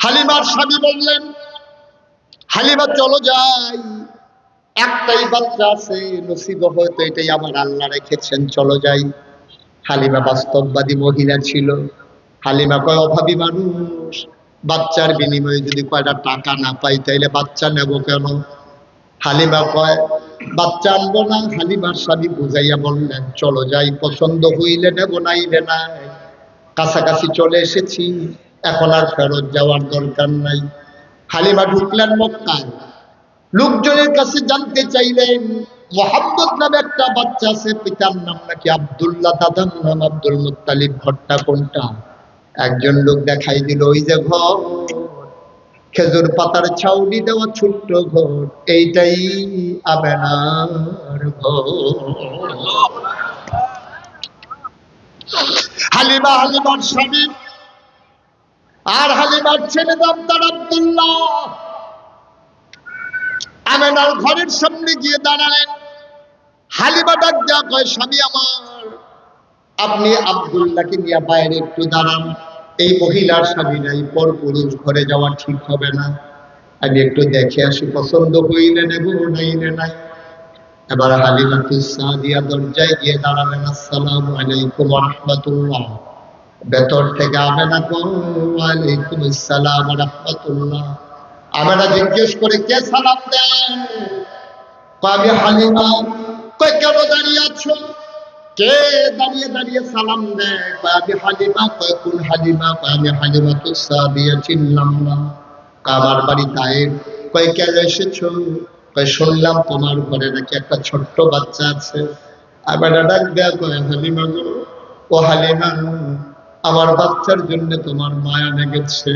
হালিমার স্বামী বললেন, হালিমা চলো যাই, একটাই বাচ্চা আছে, নসিব হয়তো এটাই আমার আল্লাহ রেখেছেন, চলো যাই। হালিমা বাস্তববাদী মহিলা ছিল। হালিমা কয়, অভাবী মানুষ, বাচ্চার বিনিময়ে যদি কয়টা টাকা না পাই তাইলে বাচ্চা নেব কেন? হালিমা কয়, বাচ্চা আনবো না। হালিমার স্বামী বুঝাইয়া বললেন, চলো যাই, পছন্দ হইলে নেব, নাইলে নাই, কাছাকাছি চলে এসেছি, এখন আর ফেরত যাওয়ার দরকার নাই। হালিমা ঢুকলেন মক্কায়। লোকজনের কাছে জানতে চাইলেন, মোহাম্মদ নামে একটা বাচ্চা আছে, পিতার নাম নাকি আব্দুল্লাহ, দাদার নাম আব্দুল মুত্তালিব, ঘরটা কোনটা? একজন লোক দেখাই দিল, ওই যে ঘর, খেজুর পাতার ছাউনি দেওয়া ছোট্ট ঘর, এইটাই আমেনার ঘর। হালিমা, হালিমার স্বামী আর হালিমার ছেলে নাম তার আব্দুল্লাহ, আমেনার ঘরের সামনে গিয়ে দাঁড়ালেন। হালিমা ডাক দেয়া কয়, স্বামী আমার, আপনি আব্দুল্লাহকে নিয়ে বাইরে একটু দাঁড়ান, এই মহিলার স্বামী নাই, পর পুরুষ ঘরে যাওয়া ঠিক হবে না, আমি একটু দেখে আসি, পছন্দ হইলে নেব, নাইলে নাই। এবার হালিমাতুস সাদিয়া দরজায় গিয়ে দাঁড়ালেন। আসসালামু আলাইকুম ওয়া রাহমাতুল্লাহ। ভেতর থেকে আমেনা কয়, ওয়া আলাইকুম আসসালাম ওয়া রাহমাতুল্লাহ। আমেনা জিজ্ঞেস করে, কে সালাম দেয়? কয়, আমি হালিমা। কয়, কেন দাঁড়িয়ে আছো? কে দাঁড়িয়ে দাঁড়িয়ে সালাম দেয়? কয়, আমি হালিমা। কয়, কোন হালিমা? কয়, আমি হালিমাতুস সাদিয়া, চিনলাম না। আমার বাড়ি তায়েফ। কয়, কেন এসেছো? কয়, শুনলাম তোমার ঘরে নাকি একটা ছোট্ট বাচ্চা আছে। আবার ডাক দেয়া কয়, হালিমা গো, ও হালিমা, আমার বাচ্চার জন্য তোমার মায়া লেগেছে।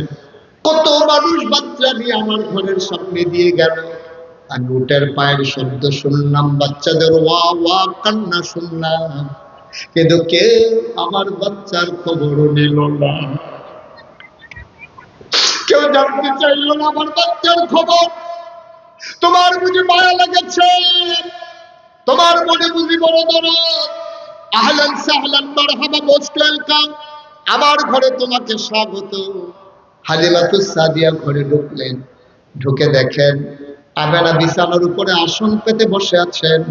কত মানুষ বাচ্চা নিয়ে আমার ঘরের সামনে দিয়ে গেল, আমি উটের পায়ের শব্দ শুনলাম, বাচ্চাদের ওয়া ওয়া কান্না শুনলাম, কিন্তু কেউ আমার বাচ্চার খবরও নিল না, কেউ জানতে চাইল না আমার বাচ্চার খবর। তোমার বুঝি মায়া লেগেছে, তোমার মনে বুঝি বড় দরদ। আহলান সাহলান মারহাবা, মোস্ট ওয়েলকাম, আমার ঘরে তোমাকে স্বাগত। হালিমাতুস সাদিয়া ঘরে ঢুকলেন, ঢুকে দেখেন আমেনা বিছানার উপরে আসন পেতে বসে আছেন,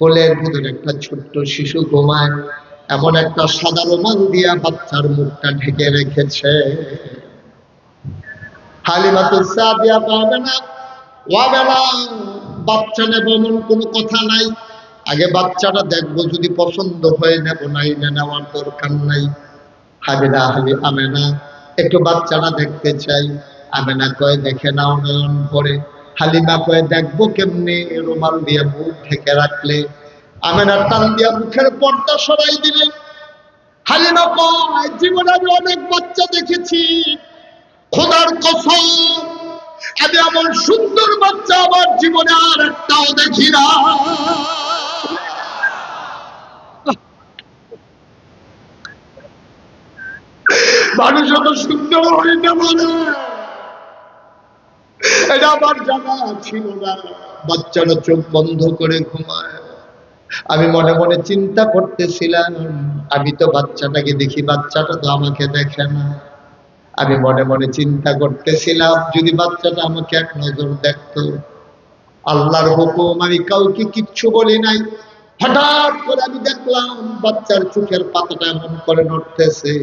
কোলের ভিতরে একটা ছোট্ট শিশু ঘুমায়, এমন একটা সাদা রুমাল দিয়া বাচ্চার মুখটা ঢেকে রেখেছে। হালিমাতুস সাদিয়া পাবে না, বাচ্চা নেব এমন কোনো কথা নাই, আগে বাচ্চাটা দেখবো, যদি পছন্দ হয়ে নেব, নাইলে নেওয়ার দরকার নাই। আমেনা একটু বাচ্চাটা দেখতে চাই। আমেনা কয়, দেখে নাও নয়ন ভরে। হালিমা কয়, দেখবো কেমনে, রুমাল দিয়ে মুখ ঢেকে রাখলে। আমেনা টান দিয়া মুখের পর্দা সরাই দিলেন। হালিমা কয়, জীবনে আমি অনেক বাচ্চা দেখেছি, খোদার কসম আমি এমন সুন্দর বাচ্চা আমার জীবনে আর একটাও দেখি না। মানুষ এত সুন্দর হইতে পারে, এটা আমার জানা ছিল না। বাচ্চারা চোখ বন্ধ করে ঘুমায়। আমি মনে মনে চিন্তা করতেছিলাম, আমি তো বাচ্চাটাকে দেখি, বাচ্চাটা তো আমাকে দেখে না। আমি মনে মনে চিন্তা করতেছিলাম, যদি বাচ্চাটা আমাকে এক নজর দেখতো। আল্লাহর হুকুম, আমি কাউকে কিচ্ছু বলি নাই। হঠাৎ করে আমি দেখলাম বাচ্চার চোখের পাতাটা এমন করে নড়তেছে।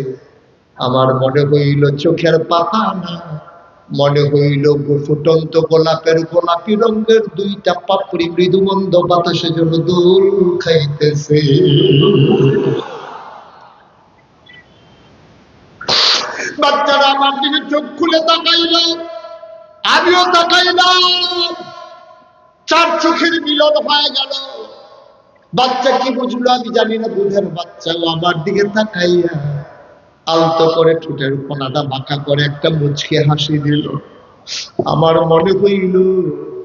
আমার মনে হইল চোখের পাতা না, মনে হইল ফুটন্ত গোলাপের গোলাপি রঙের দুইটা পাপড়ি মৃদুমন্দ বাতাসে যেন দোল খাইতেছে। বাচ্চারা আমার দিকে চোখ খুলে তাকাইল, আমিও তাকাইলাম, চার চোখের মিলন হয়ে গেল। বাচ্চা কি বুঝলো আমি জানি না, দুধের বাচ্চাও আমার দিকে তাকাইয়া আলতো করে ঠোঁটের কোনাটা বাঁকা করে একটা মুচকি হাসি দিল। আমার মনে হইল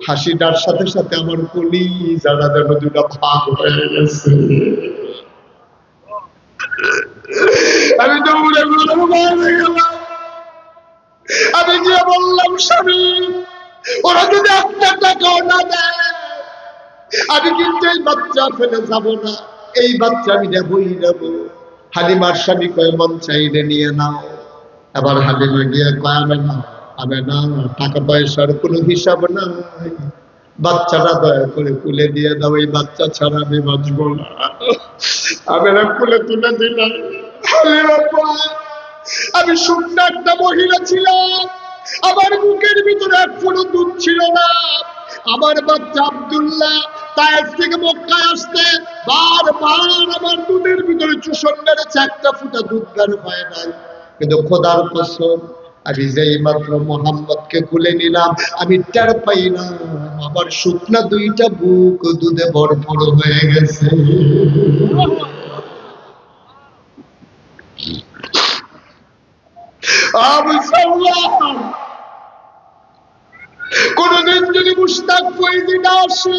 হাসিটার সাথে সাথে আমার কলিজাটা যেন দুটা ভাগ হয়ে গেছে। আমি দৌড়ে ঘুরে গেলাম, আমি গিয়ে বললাম, স্বামী, ওরা যদি একটা টাকাও না দেয় আমি কিন্তু এই বাচ্চা ফেলে যাব না, এই বাচ্চা আমি নেবই নেব। হালিমার স্বামী কয়, মন চাইলে নিয়ে নাও। আবার হালিমা গিয়ে কয়, আমেনা আমি না, টাকা পয়সার কোনো হিসাব নাই, বাচ্চাটা দয়া করে কুলে দিয়ে দাও, এই বাচ্চা ছাড়া আমি বাঁচব না। আমি না কুলে তুলে দিলাম। আমি শুকনো একটা মহিলা ছিলাম, আমার বুকের ভিতরে এক ফোঁটা দুধ ছিল না। আমার বাচ্চা আব্দুল্লাহ তায়েফ থেকে মক্কায় আসতে বারবার আমার দুধের ভিতরে চুষণ মেরেছে, একটা ফোঁটা দুধ বের হয় নাই। কিন্তু খোদার কসম, আমি যেই মাত্র মোহাম্মদকে খুলে নিলাম, আমি টের পাই না আমার শুকনা দুইটা বুক দুধে ভরপুর হয়ে গেছে। কোনদিন যদি মুশতাক ফয়জী না আসে,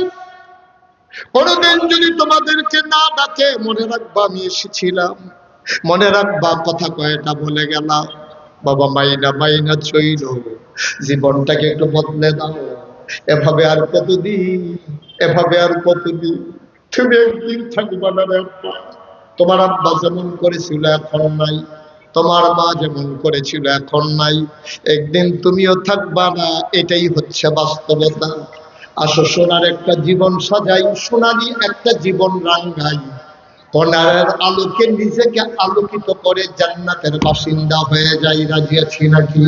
কোনদিন যদি তোমাদেরকে না ডাকে, মনে রাখবা আমি এসেছিলাম, মনে রাখবা কথা কয়টা বলে গেলাম। বাবা মাইনা মাইনা চইল, জীবনটাকে একটু বদলে দাও। এভাবে আর কতদিন, এভাবে আর কতদিন? তুমি একদিন থাকবা না রে আব্বা। তোমার আব্বা যেমন করেছিল এখন নাই, তোমার মা যেমন করেছিল এখন নাই, একদিন তুমিও থাকবা না, এটাই হচ্ছে বাস্তবতা। আসো সোনার একটা জীবন সাজাই, সোনালি একটা জীবন রাঙ্গাই, কনারের আলোকে নিজেকে আলোকিত করে জান্নাতের বাসিন্দা হয়ে যাই। রাজি আছি নাকি?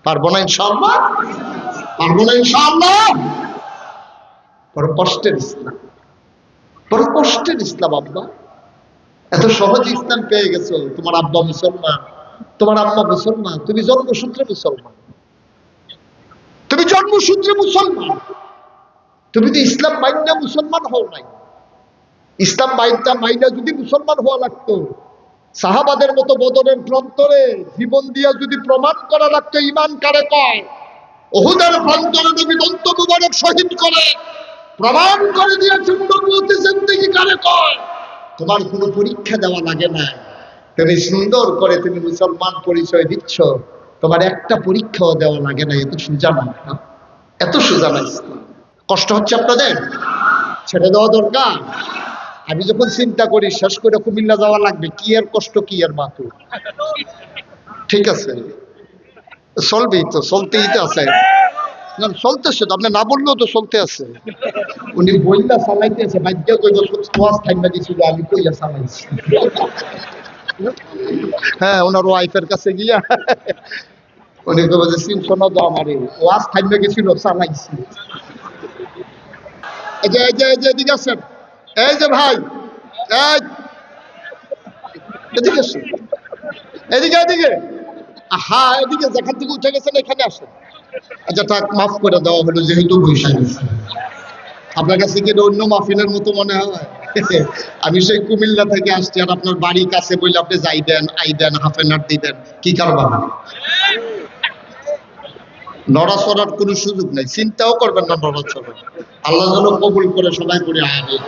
পারবো না ইনশাআল্লাহ? পারবো না ইনশাআল্লাহ? বড় কষ্টের ইসলাম, বড় কষ্টের ইসলাম। আব্বা এত সহজ ইসলাম পেয়ে গেছো, তোমার আব্বা মুসলমান, তোমার আম্মা মুসলমান, তুমি জন্মসূত্রে মুসলমান, তুমি জন্মসূত্রে মুসলমান, তুমি তো ইসলাম মাইনা মুসলমান হও নাই। ইসলাম মাইনা যদি মুসলমান হওয়া লাগতো, সাহাবাদের মতো বদরের প্রান্তরে জীবন দিয়ে যদি প্রমাণ করা লাগতো ঈমান কারে কয়, উহুদের প্রান্তরে নবী দন্ত মুবারক শহীদ করে প্রমাণ করে দিয়েছেন নবুয়তে জিন্দেগি কারে কয়। তোমার কোনো পরীক্ষা দেওয়া লাগে না, তুমি সুন্দর করে তুমি মুসলমান পরিচয় দিচ্ছ, তোমার একটা পরীক্ষাও দেওয়া লাগে না। এত সোজা না, এত সোজা না ইসলাম। কষ্ট হচ্ছে আপনাদের? ছেড়ে দেওয়া দরকার। আমি যখন চিন্তা করি শেষ করে কুমিল্লা যাওয়া লাগবে, কি এর কষ্ট, কি এর মাথু। ঠিক আছে, চলবেই তো, চলতেই তো আছে, চলতেছে তো, আপনি না বললেও তো চলতে আছে। উনি বইলা চালাইতে আছে, বাধ্য কইব ওয়াজ থাইমা দিছিল, আমি কইয়া চালাইছি। হ্যাঁ, ওনার ওয়াইফের কাছে গিয়া উনি কইব যে সিনশোনা দাও আমারে, ওয়াজ থাইমা গেছিল, চালাইছি। এই যে এই যে এই যে এদিকে আছেন, এই যে ভাই, এদিকে আসেন, এদিকে এদিকে, হ্যাঁ এদিকে, যেখান থেকে উঠে গেছেন এখানে আসেন। আচ্ছা থাক, মাফ করে দেওয়া হলো যেহেতু বৈশাখ গেছে। আপনার কাছে কি অন্য মাহফিলের মতো মনে হয়? আমি সেই কুমিল্লা থেকে আসছি, আর আপনার বাড়ির কাছে বললে আপনি যাইবেন আইবেন, হাফ এন আওয়ার দিবেন, কি কারবার? নড়াচড়ার কোনো সুযোগ নাই, চিন্তাও করবেন না নড়াচড়া। আল্লাহ যেন কবুল করে সবাই করে আগে।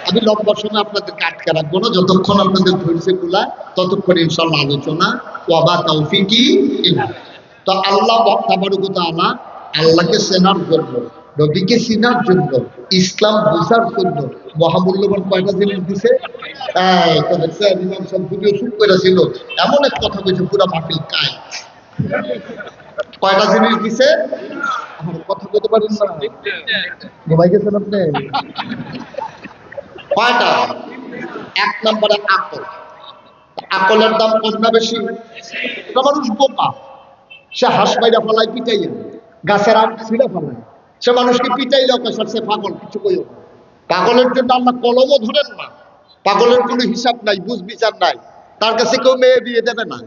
আমি লম্বা সময় আপনাদেরকে আটকে রাখবো না, যতক্ষণ আপনাদের ধৈর্য কুলায় ততক্ষণ ইনশাআল্লাহ আলোচনা। ওয়াবা তাওফিকি ইল্লাহ। তো আল্লাহ তাবারক ওয়া তাআলা আল্লাহকে চেনার জন্য, নবীকে চিনার জন্য, ইসলাম বোঝার জন্য মহামূল্যবান কয়টা জিনিস দিছে। ইমাম সাহেব ভিডিও শুট করেছিল, এমন এক কথা বলছে পুরা মাহফিল কায়। কয়টা জিনিস দিছে? কথা বলতে পারেন না, ঘুমাই গেছেন আপনি? কয়টা? এক নম্বরে আকল। আকলের দাম কম না বেশি? মানুষ বোকা, সে হাঁস বাইরা ফেলায় পিটাইয়া, গাছের আম ছিঁড়ে ফেলায়, সে মানুষকে পিটাইলেও সে পাগল, কিছু কইও। পাগলের জন্য আল্লাহ কলমও ধরেন না। পাগলের কোনো হিসাব নাই, বুঝ বিচার নাই, তার কাছে কেউ মেয়ে বিয়ে দেবে না,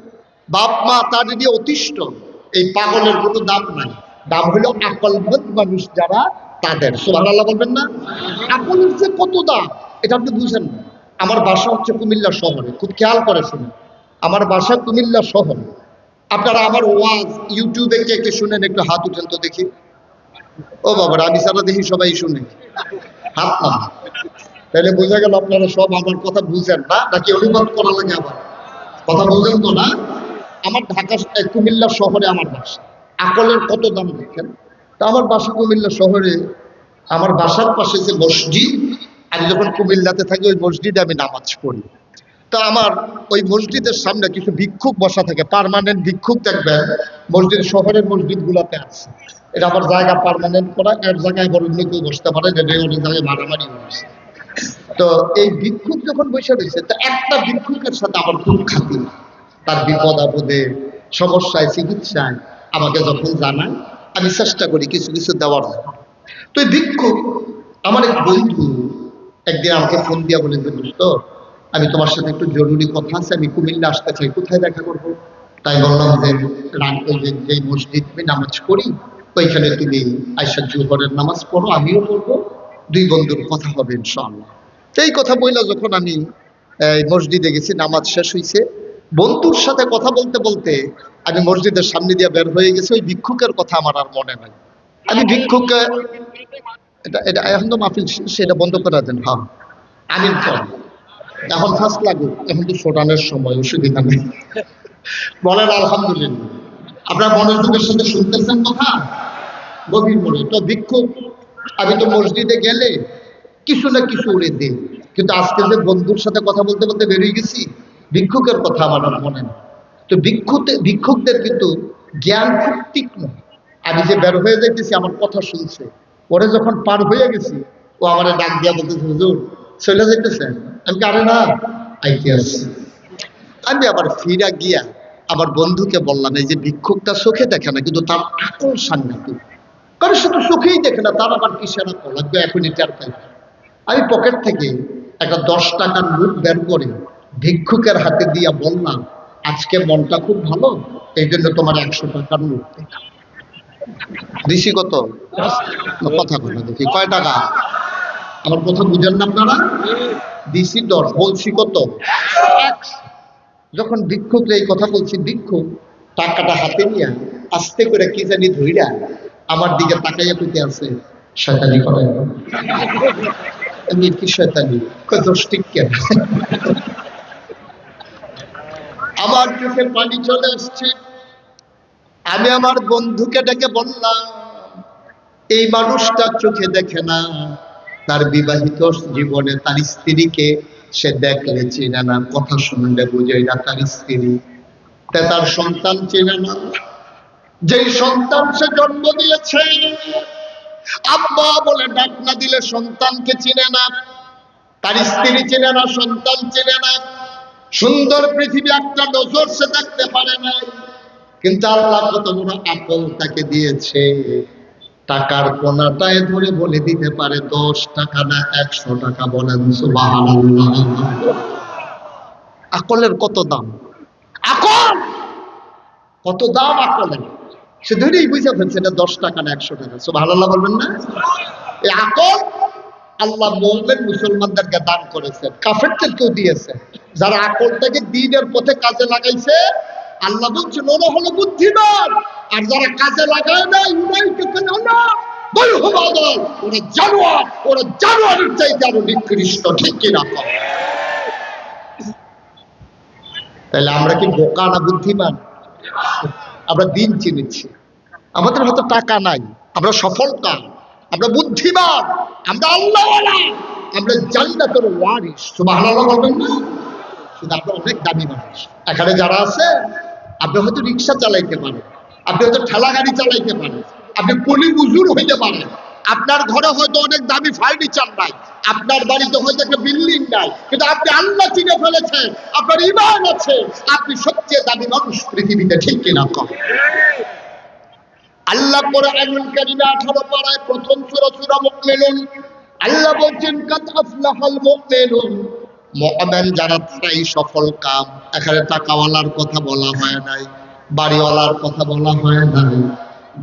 বাপ মা তার দিয়ে অতিষ্ঠ। এই পাগলের কোনো দাম নাই, দাম হলো আকলমত মানুষ যারা, তাদের। সুবহানাল্লাহ বলবেন না? আকলের যে কত দাম এটা আপনি বুঝেন না। আমার বাসা হচ্ছে কুমিল্লা শহরে, খুব খেয়াল করে শুনুন, আমার বাসা কুমিল্লা শহরে। আপনারা আমার ওয়াজ ইউটিউবে কে কে শুনেন, একটু হাত উঠেন তো দেখি। ও বাবা, আমি সারা দেখি সবাই শুনে, হাত না। তাহলে বোঝা গেল আপনারা সব আমার কথা বুঝেন না, নাকি অনুবাদ করা লাগে? আবার কথা বুঝেন তো না? আমার ঢাকা কুমিল্লা শহরে আমার বাসা। আকলের কত দাম দেখেন। তা আমার বাসা কুমিল্লা শহরে, আমার বাসার পাশে যে মসজিদ, আমি যখন কুমিল্লাতে থাকি ওই মসজিদে আমি নামাজ পড়ি। তো তো আমার ওই মসজিদের সামনে কিছু ভিক্ষুক বসা থাকে, পার্মানেন্ট ভিক্ষুক দেখবেন মসজিদ, শহরের মসজিদগুলোতে আছে। এটা আমার জায়গা পার্মানেন্ট করা, এর জায়গায় বড় অন্য কেউ বসতে পারে, যেটা অনেক জায়গায় মারামারি হয়েছে। তো এই ভিক্ষুক যখন বসে রয়েছে, তো একটা ভিক্ষুকের সাথে আমার খুব খাতির, তার বিপদ আপদে, সমস্যায়, চিকিৎসায় আমাকে যখন জানায়, আমি চেষ্টা করি কিছু কিছু দেওয়ার। তো এই ভিক্ষুক আমার এক বন্ধু একদিন আমাকে ফোন দিয়া বলে যে, তো আমি তোমার সাথে একটু জরুরি কথা আছে, আমি কুমিল্লা আসতে চাই, কোথায় দেখা করবো? তাই বললাম যে যে মসজিদ আমি নামাজ পড়ি ওইখানে তুমি আয়সা জোহরের নামাজ পড়ো, আমিও পড়বো, দুই বন্ধুর কথা হবে ইনশাআল্লাহ। এই কথা বইলা যখন আমি মসজিদে গেছি, নামাজ শেষ হয়েছে, বন্ধুর সাথে কথা বলতে বলতে আমি মসজিদের সামনে দিয়ে বের হয়ে গেছি, ওই ভিক্ষুকের কথা আমার আর মনে নাই। আমি ভিক্ষুককে এটা এটা এখন তো মাহফিল সেটা বন্ধ করে দেন। হ্যাঁ, আমি এখন ফার্স্ট লাগুক, এখন তো ছোটানোর সময়, অসুবিধা নেই, বলেন আলহামদুলিল্লাহ। আপনার মনোযোগের সাথে শুনতেছেন কথা, গভীর মনে। তো ভিক্ষুক, আমি তো মসজিদে গেলে কিছু না কিছু উড়ে দিই, কিন্তু আজকে যে বন্ধুর সাথে কথা বলতে বলতে বেরিয়ে গেছি, ভিক্ষুকের কথা আমার আর মনে নেই। তো ভিক্ষুকদের কিন্তু জ্ঞান খুব তীক্ষ্ণ। আমি যে বের হয়ে যাইতেছি, আমার কথা শুনছে, পরে যখন পার হয়ে গেছি, ও আমার ডাক দিয়া বলতেছে, হুজুর চলে যাইতেছেন? আমি আরে না, আইতে আসছি। আমি আবার ফিরা গিয়া আমার বন্ধুকে বললাম, এই যে ভিক্ষুকটা চোখে দেখে না, কিন্তু তার আকল সাংঘাতিক। কারণ সে তো চোখেই দেখে না, তার আবার কিসের আকল লাগবে, এখনই টের পাই। আমি পকেট থেকে একটা 10 টাকার নোট বের করে ভিক্ষুকের হাতে দিয়া বললাম, আজকে মনটা খুব ভালো, এই জন্য তোমার 100 টাকার নোট দিছি। কত কথা কথা দেখি, কয় টাকা? আমার কথা বুঝেন না আপনারা? দিছি 10, বলছি কত? 100। যখন ভিক্ষুক এই কথা বলছি, ভিক্ষুক টাকাটা হাতে নিয়ে আস্তে করে কি জানি ধইরা আমার দিকে তাকাইয়া পেতে আছে, শয়তানি করে। আমি কি শয়তানি? দোষ ঠিক কেন? আমার চোখে পানি চলে আসছে। আমি আমার বন্ধুকে ডেকে বললাম, এই মানুষটা চোখে দেখে না, তার বিবাহিত জীবনে তার স্ত্রীকে সে দেখলে চেনে না, কথা শুনলে বুঝে না তার স্ত্রী, তার সন্তান চেনে না, যেই সন্তান সে জন্ম দিয়েছে আব্বা বলে ডাক না দিলে সন্তানকে চিনে না, তার স্ত্রী চেনে না, সন্তান চেনে না, সুন্দর পৃথিবী একটা নজর সে দেখতে পারে না। কিন্তু আল্লাহ কত বড় আকল তাকে দিয়েছে, টাকার কোনাটায় ধরে বলে দিতে পারে 10 টাকা না 100 টাকা। বলেন সুবহানাল্লাহ। আকলের কত দাম! আকল কত দাম আকলের! সে ধরেই বুঝে ফেলছে এটা 10 টাকা না 100 টাকা। সুবহানাল্লাহ বলবেন না? এই আকল আল্লাহ মুমিন মুসলমানদেরকে দান করেছেন, কাফেরদেরকেও দিয়েছেন। যারা আকলটাকে দ্বীনের পথে কাজে লাগাইছে, আল্লাহ বলছেন ওরা হলো বুদ্ধিমান, আর যারা কাজে লাগায় না, ওরা জানোয়ার, ওরা জানোয়ারের চাইতে আরো নিকৃষ্ট। ঠিক কিনা? তাহলে আমরা কি বোকা না বুদ্ধিমান? আমরা দিন চিনেছি, আমাদের হয়তো টাকা নাই, আমরা সফলতা, আমরা বুদ্ধিমান, আমরা আল্লাহওয়ালা, আমরা জান্নাতের ওয়ারিস। সুবহানাল্লাহ বলবেন না? শুধু আমরা অনেক দামি মানুষ। এখানে যারা আছে, আপনি হয়তো রিক্সা চালাইতে পারেন, আপনি হয়তো ঠেলা গাড়ি চালাইতে পারেন, আপনি কুলি মজুর হইতে পারেন, আপনার ঘরে হয়তো অনেক দামি ফার্নিচার নাই, আপনার বাড়িতে হয়তো একটা বিল্ডিং নাই, কিন্তু আপনি আল্লাহ চিনে ফেলেছেন, আপনার ঈমান আছে, আপনি সবচেয়ে দামি মানুষ পৃথিবীতে। ঠিক কিনা? আল্লাহ কোরআনুল কারীমে 18 পারায় প্রথম সূরা সূরা মুমিনুন আল্লাহ বলছেন কাদ আফলাহাল মুমিনুন, মুমিন যারা তারাই সফল কাম। এখানে টাকাওয়ালার কথা বলা হয় নাই, বাড়িওয়ালার কথা বলা হয় নাই,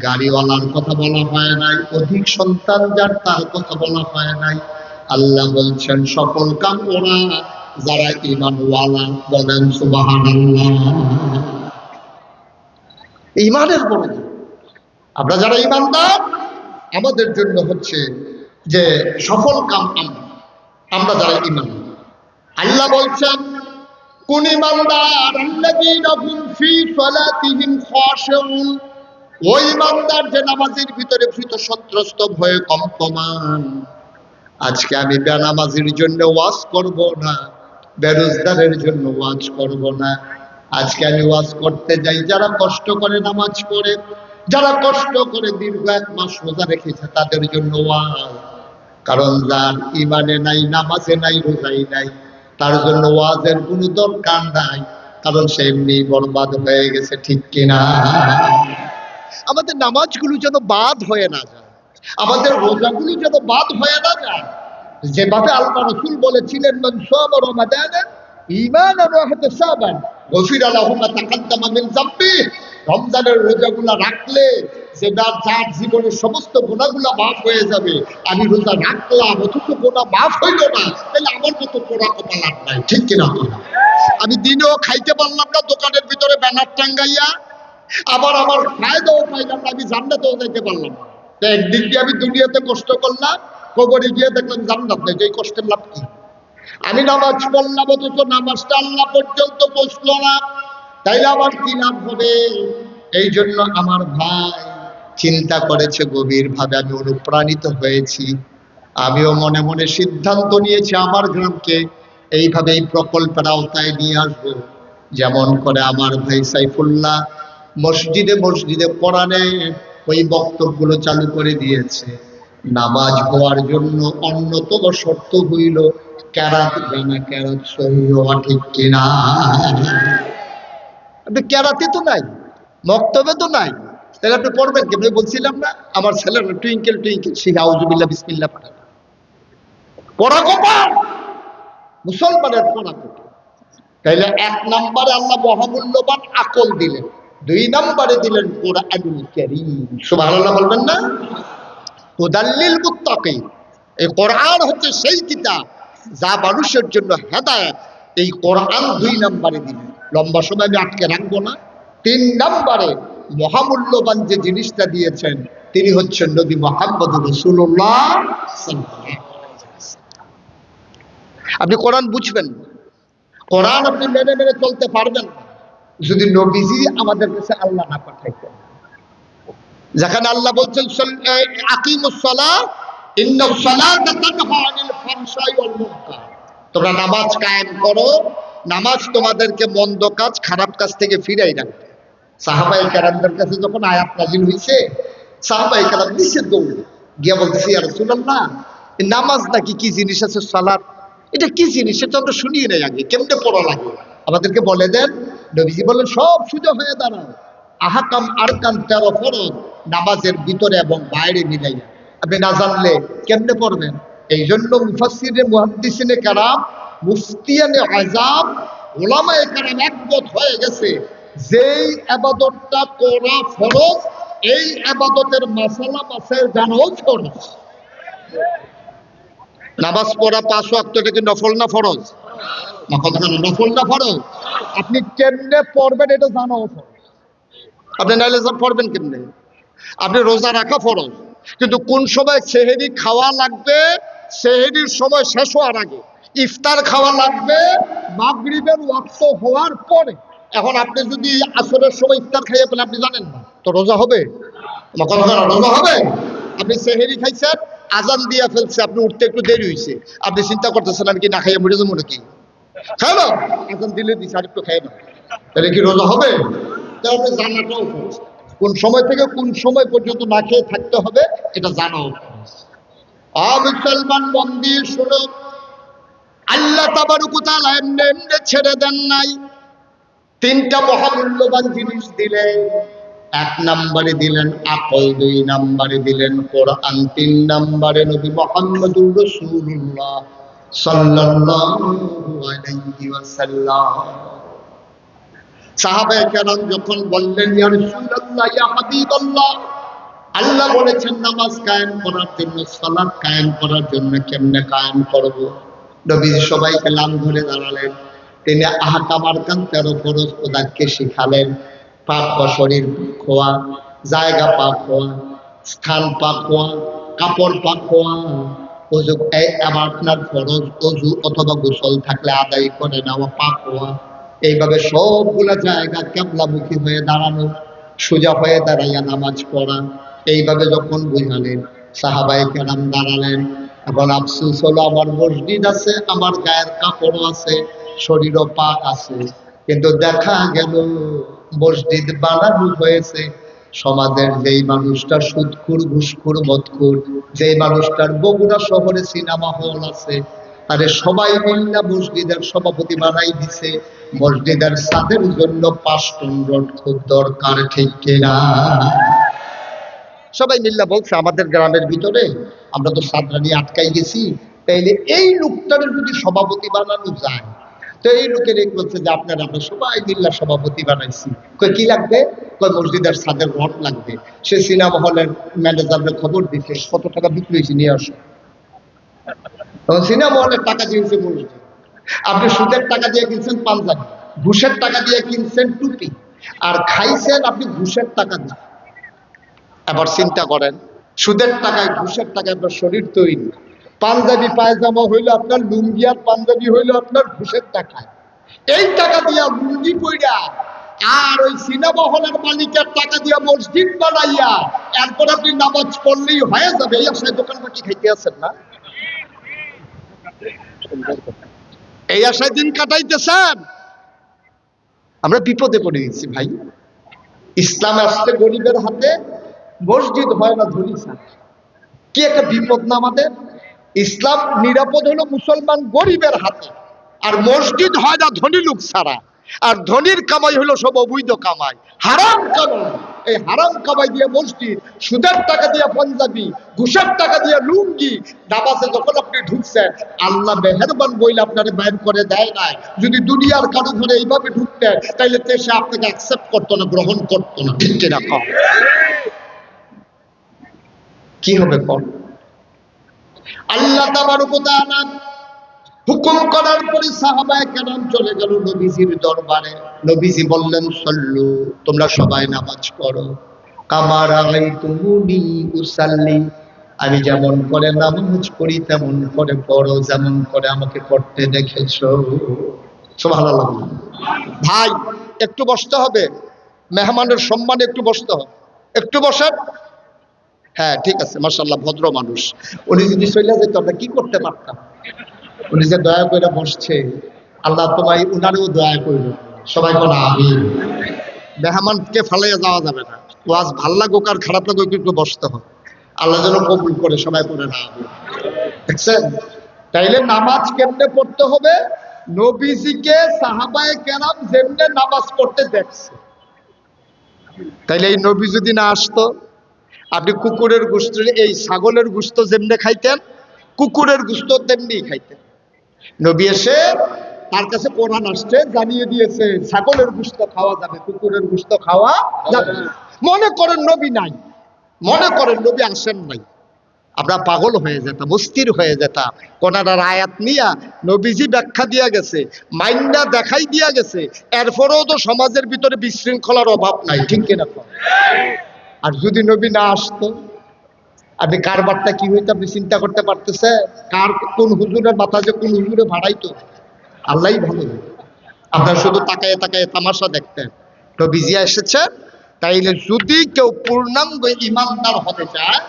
গাড়িওয়ালার কথা বলা হয় নাই, অধিক সন্তান যার তার কথা বলা হয় নাই। আল্লাহ বলছেন সফল কাম ওরা যারা ঈমানওয়ালা। বলেন সুবহানাল্লাহ। ঈমানের বড়, আমরা যারা ঈমানদার, আমাদের জন্য হচ্ছে যে সফল কাম আমরা যারা ঈমান। আল্লাহ বলছেন কোন ঈমানদার, আল্লাযীনা হুম ফী সালাতিহিম খাশিউন, ওই ঈমানদার যে নামাজের ভিতরে ভীত সন্ত্রস্ত, ভয়ে কম্পমান। আজকে আমি বেনামাজির জন্য ওয়াজ করব না, বেরোজগারের জন্য ওয়াজ করব না। আজকে আমি ওয়াজ করতে যাই যারা কষ্ট করে নামাজ পড়ে, যারা কষ্ট করে দীর্ঘ 1 মাস রোজা রেখেছে তাদের জন্য ওয়াজ। কারণ যার ইমানে নাই, নামাজে নাই, রোজাই নাই, তার জন্য ওয়াজের কোনো দরকার নাই, কারণ সে এমনি বরবাদ হয়ে গেছে। ঠিক কিনা? আমাদের নামাজগুলো যেন বাদ হয়ে না যায়, আমাদের রোজাগুলো যেন বাদ হয়ে না যায়। যেভাবে আল্লাহ রাসূল বলেছিলেন, মান সামা রমাদান ঈমানান ওয়া ইহতিসাবান গফিরা লাহু মা তাকাদ্দামা মিন যামবি। রমজানের রোজাগুলো রাখলে যার জীবনের সমস্ত গুনাহগুলো মাফ হয়ে যাবে। আমি রোজা রাখলাম অথচ গুনাহ মাফ হইল না, তাহলে আমার মতো পোড়া কপাল আর নাই। ঠিক কিনা? আমি দিনেও খাইতে পারলাম না দোকানের ভিতরে ব্যানার টাঙ্গাইয়া, আবার আমার ফায়দাও পাইলাম না, আমি জান্নাতেও যাইতে পারলাম না। তো একদিক দিয়ে আমি দুনিয়াতে কষ্ট করলাম, কবরে গিয়ে দেখলাম জান্নাত নেই, যে কষ্টের লাভ কি? আমি নামাজ পড়লাম অথচ নামাজটা আল্লাহ পর্যন্ত পৌঁছলো না, তাইলে আমার কি লাভ হবে? এই জন্য আমার ভাই চিন্তা করেছে গভীরভাবে, আমি অনুপ্রাণিত হয়েছি। আমিও মনে মনে সিদ্ধান্ত নিয়েছি আমার গ্রামকে এইভাবে এই প্রকল্পের আওতায় নিয়ে আসবো। যেমন করে আমার ভাই সাইফুল্লাহ মসজিদে মসজিদে কোরআনে ওই বক্তব্যগুলো চালু করে দিয়েছে। নামাজ হওয়ার জন্য অন্যতম শর্ত হইল কেরাত জানা, কেরাত সহি হওয়া। ঠিক কিনা? আপনি কেরাতে তো নাই, মক্তবে তো নাই, তাহলে আপনি পড়বেন কেমন? বলছিলাম না আমার ছেলেরা টুইঙ্কেল টুইঙ্কেল শিখে আউযুবিল্লাহ বিসমিল্লাহ পড়ে। পড়া কপাল মুসলমানের, পড়া কপাল। তাইলে 1 নম্বরে আল্লাহ মহামূল্যবান আকল দিলেন, 2 নম্বরে দিলেন কোরআনুল কারীম। সুবহানাল্লাহ বলবেন না? হুদাল্লিল মুত্তাকিন। এই কোরআন হচ্ছে সেই কিতাব যা মানুষের জন্য হেদায়েত। এই কোরআন 2 নম্বরে দিলেন। লম্বা সময় আমি আটকে রাখবো না। 3 নম্বরে মহামূল্যবান যে জিনিসটা দিয়েছেন তিনি হচ্ছেন নবী মুহাম্মদুর রাসূলুল্লাহ সাল্লাল্লাহু আলাইহি ওয়াসাল্লাম। আপনি কোরআন বুঝবেন না, কোরআন আপনি মেনে মেনে চলতে পারবেন না যদি নবীজি আমাদের কাছে আল্লাহ না পাঠাইতেন। যেখানে আল্লাহ বলছেন আকিমুস সালাহ ইন্নাস সালাতা তানহা আনিল ফাহশাই ওয়াল মুনকার, তোমরা নামাজ কায়েম করো, নামাজ তোমাদেরকে মন্দ কাজ, খারাপ কাজ থেকে ফিরাই রাখবে। সাহাবায়ে কেরামদের কাছে যখন আয়াত নাযিল হইছে, সাহাবায়ে কেরাম নিচে দৌড়ে গিয়া বলতেছে, ইয়া রাসূলুল্লাহ, নামাজ নাকি কি জিনিস আছে, সালাত এটা কি জিনিস, এটা আমরা শুনিয়ে নাই আগে, কেমনে পড়া লাগে আমাদেরকে বলে দেন। নবীজি বলেন, সব সোজা হয়ে দাঁড়াও, আহকাম আরকান 13 ফরজ নামাজের ভিতরে এবং বাইরে মিলাইয়া, আপনি না জানলে কেমনে পড়বেন? এই জন্য মুফাসসিরে মুহাদ্দিসিনে কেরাম, মুফতিয়ানে আযাম, উলামায়ে কেরাম একমত হয়ে গেছে, যেই ইবাদতটা করা ফরজ, এই ইবাদতের মাসালা মাসাইল জানাও ফরজ। নামাজ পড়া 5 ওয়াক্ত, এটা কি নফল না ফরজ? নফল না ফরজ? আপনি কেমনে পড়বেন এটা জানাও ফরজ। আপনি নাইলে পড়বেন কেমনে? আপনি রোজা রাখা ফরজ, কিন্তু কোন সময় সেহরি খাওয়া লাগবে, সেহরির সময় শেষ হওয়ার আগে। ইফতার খাওয়া লাগবে মাগরিবের ওয়াক্ত হওয়ার পরে। এখন আপনি যদি আসরের সময় ইফতার খাইয়ে ফেলে আপনি জানেন না, তো রোজা হবে? রোজা হবে? আপনি সেহরি খাইছেন, আজান দিয়ে ফেলছে, আপনি উঠতে একটু দেরি হয়েছে, আপনি চিন্তা করতেছেন আমি কি না খাইয়ে মরে যাবো নাকি? খাই না, আজান দিলে দিচ্ছে আর একটু খাই না, তাহলে কি রোজা হবে? তাহলে জানাটাও ফরজ। কোন সময় থেকে কোন সময় পর্যন্ত না খেয়ে থাকতে হবে এটা জানাও ফরজ। মুসলমান মন দিয়ে শোনো, আল্লাহ তাবারক ওয়া তাআলা এমনি এমনি ছেড়ে দেন নাই। 3টা মহামূল্যবান জিনিস দিলেন। 1 নম্বরে দিলেন আকল, 2 নম্বরে দিলেন কোরআন, 3 নম্বরে নবী মুহাম্মদুর রাসূলুল্লাহ সাল্লাল্লাহু আলাইহি ওয়াসাল্লাম। সাহাবায়ে কেরাম যখন বললেন, ইয়া রাসূলুল্লাহ, ইয়া হাবিবাল্লাহ, আল্লাহ বলেছেন নামাজ কায়েম করার জন্য, সালাত কায়েম করার জন্য, কেমনে কায়েম করব? নবী সবাইকে লাম ধরে দাঁড়ালেন। তিনি আহকাম আরকান 13 ফরজ ওদেরকে শিখালেন। পাক হওয়া, শরীর পাক হওয়া, জায়গা পাক হওয়া, স্থান পাক হওয়া, কাপড় পাক হওয়া, ওযু আবার আপনার ফরজ ওযু অথবা গোসল থাকলে আদায় করে নেওয়া, পাক হওয়া, এইভাবে সবগুলা জায়গা কিবলামুখী হয়ে দাঁড়ানো, সোজা হয়ে দাঁড়াইয়া নামাজ পড়া। এইভাবে যখন বুঝালেন, সাহাবায়ে কেরাম দাঁড়ালেন। এখন আফসোস হলো, আমার মসজিদ আছে, আমার গায়ের কাপড়ও আছে, শরীরও পাক আছে, কিন্তু দেখা গেল মসজিদ বানানো হয়েছে সমাজের যেই মানুষটা সুদখোর ঘুষখোর মদখোর, যেই মানুষটার বগুড়া শহরে সিনেমা হল আছে, আরে সবাই মিল্লা মসজিদের সভাপতি বানাই দিছে। মসজিদের ছাদের জন্য 5 টন রড খুব দরকার, ঠিক কিনা? সবাই মিল্লা বলছে আমাদের গ্রামের ভিতরে আমরা তো ছাদরা নিয়ে আটকাই গেছি, তাইলে এই লোকটার যদি সভাপতি বানানো যায়, তো এই লোকের বলছে যে আমরা সবাই মিল্লা সভাপতি বানাইছি। কই কি লাগবে? কই মসজিদের ছাদের রড লাগবে। সে সিনেমা হলের ম্যানেজারের খবর দিচ্ছে কত টাকা বিক্রি হয়েছে, নিয়ে আসো। তখন সিনেমা হলের টাকা দিয়েছে মসজিদ, আপনি সুদের টাকা দিয়ে কিনছেন পাঞ্জাবি, ঘুষের টাকা দিয়ে কিনছেন টুপি, আর খাইছেন আপনি ঘুষের টাকা দিয়ে। এবার চিন্তা করেন, সুদের টাকায় ঘুষের টাকায় আপনার শরীর তৈরি, পাঞ্জাবি পায়জামা হইলো আপনার, লুঙ্গি আর পাঞ্জাবি হইলো আপনার ঘুষের টাকায়। এই টাকা দিয়া লুঙ্গি পইরা আর ওই সিনেমা হলের মালিকের টাকা দিয়া মসজিদ বানাইয়া এরপর আপনি নামাজ পড়লেই হয়ে যাবে, এই আশায় দোকানপাটি খাইতে আছেন না? এই আশায় দিন কাটাইতেছেন। আমরা বিপদে পড়ে গেছি ভাই। ইসলাম আসছে গরিবের হাতে, মসজিদ হয় না ধনী ছাড়া। কি একটা বিপদ না আমাদের! ইসলাম নিরাপদ হলো মুসলমান গরিবের হাতে, আর মসজিদ হয় না ধনী লোক ছাড়া। আর ধনীর কামাই হলো সব অবৈধ কামাই, হারাম কামাই। এই হারাম কামাই দিয়ে মসজিদ, সুদের টাকা দিয়ে পাঞ্জাবি, ঘুষের টাকা দিয়ে লুঙ্গি, নামাজে যখন আপনি ঢুকছেন আল্লাহ মেহেরবান বইলে আপনারে বাইর করে দেয় নাই। যদি দুনিয়ার কারো ঘরে এইভাবে ঢুকতেন তাইলে সে আপনাকে অ্যাকসেপ্ট করতো না, গ্রহণ করতো না, ঠিক কিনা? কি হবে কর? আল্লাহ তাবারক ওয়া তাআলা হুকুম করার পরে সাহাবায়ে কেরাম চলে গেল নবীজির দরবারে। নবীজি বললেন সল্লু, তোমরা সবাই নামাজ পড়ো, কামা রাআইতুমুনি উসাল্লি, আমি যেমন করে নামাজ পড়ি তেমন করে পড়ো, যেমন করে আমাকে পড়তে দেখেছো। সুবহানাল্লাহ। ভাই একটু বসতে হবে, মেহমানের সম্মানে একটু বসতে হবে, একটু বসেন। হ্যাঁ ঠিক আছে, মাশাআল্লাহ, ভদ্র মানুষ। উনি যদি চলে যেত আমরা কি করতে পারতাম? উনি যে দয়া করে বসছে, আল্লাহ তোমায় উনারেও দয়া করল। সবাই বলা আমিন। মেহমানকে ফালাইয়া যাওয়া যাবে না, ওয়াজ ভাল লাগুক আর খারাপ লাগুক একটু বসতে হবে। আল্লাহ যেন কবুল করে, সবাই পড়ে না আমিন। দেখছেন? তাইলে নামাজ কেমনে পড়তে হবে? নবীজিকে সাহাবায়ে কেরাম যেমনে নামাজ পড়তে দেখছে, তাইলে এই নবী যদি না আসতো, আপনি কুকুরের গোশত, এই ছাগলের গোশত যেমনে খাইতেন, কুকুরের গোশত তেমনি খাইতেন। নবী এসে তার কাছে কোরআন আসছে, জানিয়ে দিয়েছে ছাগলের গোশত খাওয়া যাবে, কুকুরের গোশত খাওয়া যাবে না। মনে করেন নবী নাই, মনে করেন নবী আসেন নাই, আমরা পাগল হয়ে যেতাম, অস্থির হয়ে যেতাম। কোরআনের আয়াত নিয়া নবীজি ব্যাখ্যা দিয়া গেছে, মাইন্ডা দেখাই দিয়া গেছে, এরপরেও তো সমাজের ভিতরে বিশৃঙ্খলার অভাব নাই, ঠিক কিনা? আর যদি নবী না আসতো, আপনি কারবারটা কি হইতো আপনি চিন্তা করতে পারতেছে? কার কোন হুজুরের মাথা যে কোন হুজুরে ভাড়াইতো, আল্লাহই ভালো। আপনার শুধু তাকায় তাকায় তামাশা দেখতেন। নবীজি এসেছে, তাইলে যদি কেউ পূর্ণাঙ্গ ইমানদার হতে চায়,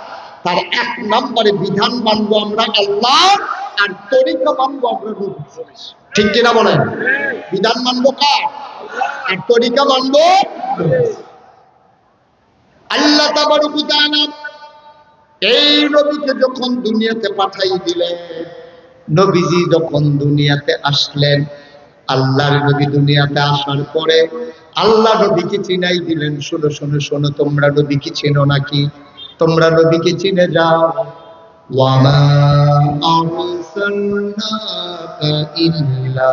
তার 1 নম্বরে বিধান মানবো আমরা আল্লাহ, আর তরিকা মানবো আমরা নবীর। ঠিক কিনা বলেন? বিধান মানবো কার, আর তরিকা মানবো আল্লাহ তাবারক ওয়া তাআলা। এই নবীকে যখন দুনিয়াতে পাঠাই দিলেন, নবীজি যখন দুনিয়াতে আসলেন, আল্লাহর নবী দুনিয়াতে আসার পরে আল্লাহ নবীকে চিনাই দিলেন, শোনো শোনো শোনো, তোমরা নবীকে চেনো নাকি? তোমরা নবীকে চিনে যাও। ওয়ামা আরসালনাকা ইল্লা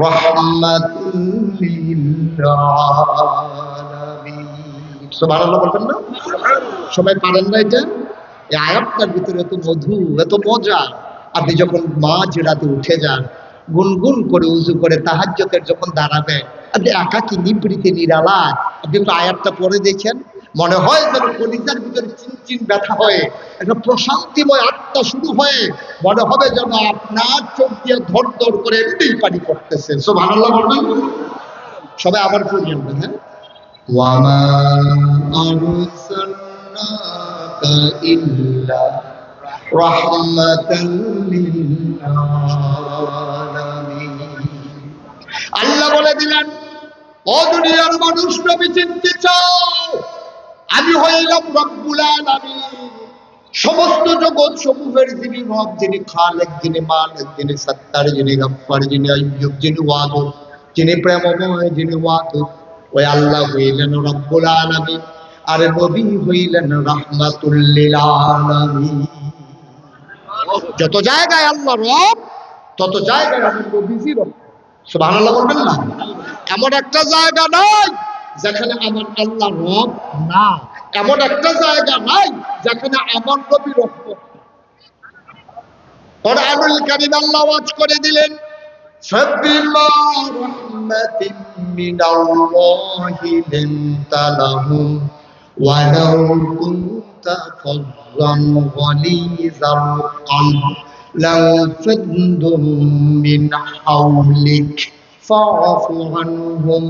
রাহমাতুল লিল আলামিন। সুবহানাল্লাহ বলবেন না? সবাই পারেন না এটা? এই আয়াতটার ভিতরে এত মধু, এত মজা। আপনি যখন মাঝ রাতে উঠে যান, গুনগুন করে উজু করে তাহাজ্জুদের যখন দাঁড়াবেন, আপনি একাকী নিবৃতে নিরালায় আপনি একটু আয়াতটা পড়ে দেখেন, মনে হয় যেন কলিজার ভিতরে চিনচিন ব্যথা হয়ে একটা প্রশান্তিময় আত্মা শুরু হয়ে, মনে হবে যেন আপনার চোখ দিয়ে ধর ধর করে এমনি পানি পড়তেছে। সুবহানাল্লাহ বলবেন? সবাই আবার পড়বেন। হ্যাঁ, ওয়ামা আরসালনাকা ইল্লা রাহমাতাল লিল আলামিন। আল্লাহ বলে দিলেন, ও দুনিয়ার মানুষ, নবী চিনতে চাও? আমি হইলাম রব্বুল আলামিন, সমস্ত জগৎ সমূহের যিনি রব, যিনি খালেক, যিনি মালিক, যিনি সত্তার, যিনি গফফার, যিনি আইয়ুব, যিনি ওয়াদুদ, যিনি প্রেমময়, যিনি ওয়াদুদ, ওই আল্লাহ হইলেন রব্বুল আলামিন। আর নবী হইলেন রাহমাতুল লিল আলামিন। যত জায়গায় আল্লাহ রব, তত জায়গায় আমার নবীজি রব। সুবহানাল্লাহ বলবেন না? এমন একটা জায়গা নাই যেখানে আমার আল্লাহ রব না, এমন একটা জায়গা নাই যেখানে আমার নবী রহমত। কুরআনুল কারীম আল্লাহ ওয়াজ করে দিলেন, ফাবিমা রাহমাতিন মিনাল্লাহি লিনতা লাহুম ওয়া লাউ কুনতা ফাযযান গালিযাল কলব লাউ ফাদদু মিন হাওলিক ফাআফু আনহুম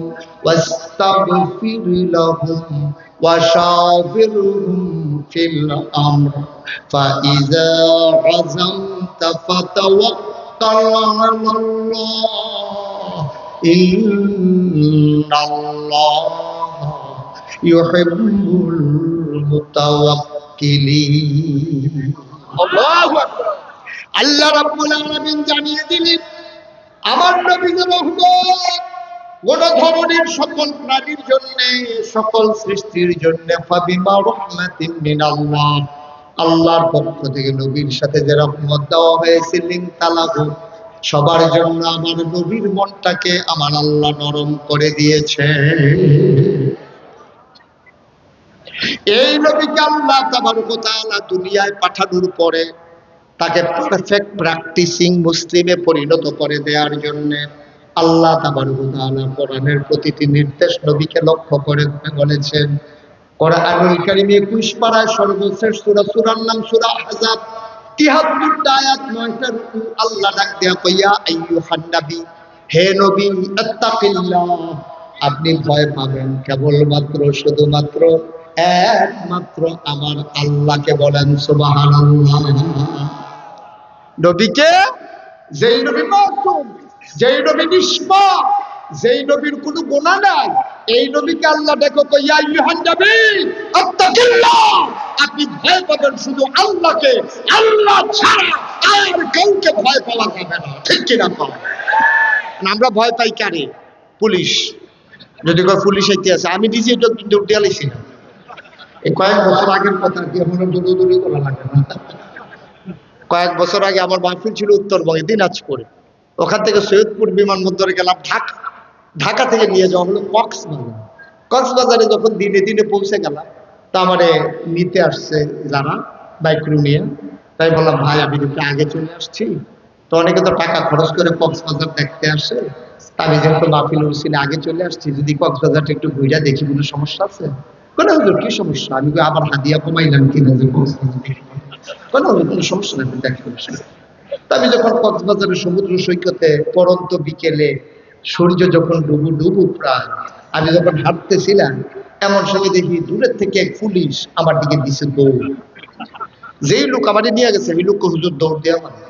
ওয়াস্তাগফির লাহুম وشاورهم في الأمر فإذا عزمت فتوكل على الله إن الله يحب المتوكلين الله أكبر আল্লাহ রাব্বুল আলামিন জানিয়ে দিলেন, আমার নবী রহমত কোন ধরনের সকল প্রাণীর জন্য, সকল সৃষ্টির জন্য। ফাবিমা রাহমাতিন মিনাল্লাহ, আল্লাহর পক্ষ থেকে নবীর সাথে যে রহমত দেওয়া হয়েছে, লিনতালাহু, সবার জন্য আমার নবীর মনটাকে আমার আল্লাহ নরম করে দিয়েছে। এই নবীকে আল্লাহ তাবারক ওয়া তাআলা দুনিয়ায় পাঠানোর পরে তাকে পারফেক্ট প্র্যাকটিসিং মুসলিমে পরিণত করে দেওয়ার জন্য আল্লাহ তাবারক ওয়া তাআলা কোরআনের প্রতিটি নির্দেশ নবীকে লক্ষ্য করে বলেছেন। কোরআনুল কারীম 21 পারায় সর্বশেষ সূরা, সূরার নাম সূরা আহজাব, 73টা আয়াত, 9টা রুকু। আল্লাহ ডাক দেয়া কইয়া, আইয়ুহান নবী, হে নবী, আত্তাকিল্লাহ, আপনি ভয় পাবেন কেবলমাত্র, শুধুমাত্র, একমাত্র আমার আল্লাহকে বলেন সুবহানাল্লাহ। নবীকে, যেই নবী মাসুম, যেই নবী নিষ্পাপ, যেই নবীর কোনো গুনাহ নাই, এই নবীকে আল্লাহ দেখো কইয়া, আইয়ুহান নবী আত্তাকিল্লাহ, আপনি ভয় পাবেন শুধু আল্লাহকে, আল্লাহ ছাড়া আর কাউকে ভয় পাওয়া যাবে না। ঠিক কিনা কও? আমরা ভয় পাই কারে? পুলিশ। যদি কয় পুলিশ আইতে আছে, আমি নিজে দৌড় দিয়ে লাইছি না। এই কয়েক বছর আগের কথা, কি এখন দৌড়াদৌড়ি করা লাগে না। কয়েক বছর আগে আমার মাহফিল ছিল উত্তরবঙ্গে, দিনাজপুরে। ওখান থেকে সৈয়দপুর বিমানবন্দরে গেলাম ঢাকা। ঢাকা থেকে নিয়ে যাওয়া হলো কক্সবাজার। কক্সবাজারে যখন দিনে দিনে পৌঁছে গেলাম, তা আমারে নিতে আসছে যারা বাইক নিয়ে, তাই বললাম, ভাই আমি একটু আগে চলে আসছি, তো অনেকে তো টাকা খরচ করে কক্সবাজার দেখতে আসে, তা আমি যেহেতু মাহফিল উঠছিলে আগে চলে আসছি, যদি কক্সবাজারটা একটু ঘুরে দেখি, কোনো সমস্যা আছে? কোনো হুজুর কি সমস্যা? আমি আবার হাদিয়া কমাইলাম কিনা যে কক্সবাজার? কোনো সমস্যা নেই, দেখি। আমি যখন কক্সবাজারের সমুদ্র সৈকতে পরন্ত বিকেলে সূর্য যখন ডুবু প্রায়, আমি যখন হাঁটতেছিলাম, এমন সময় দেখি দূরের থেকে এক পুলিশ আমার দিকে দিছে দৌড়। যেই লোক আমাদের নিয়ে গেছে, ওই লোককে হুজুর দৌড় দেওয়া মানে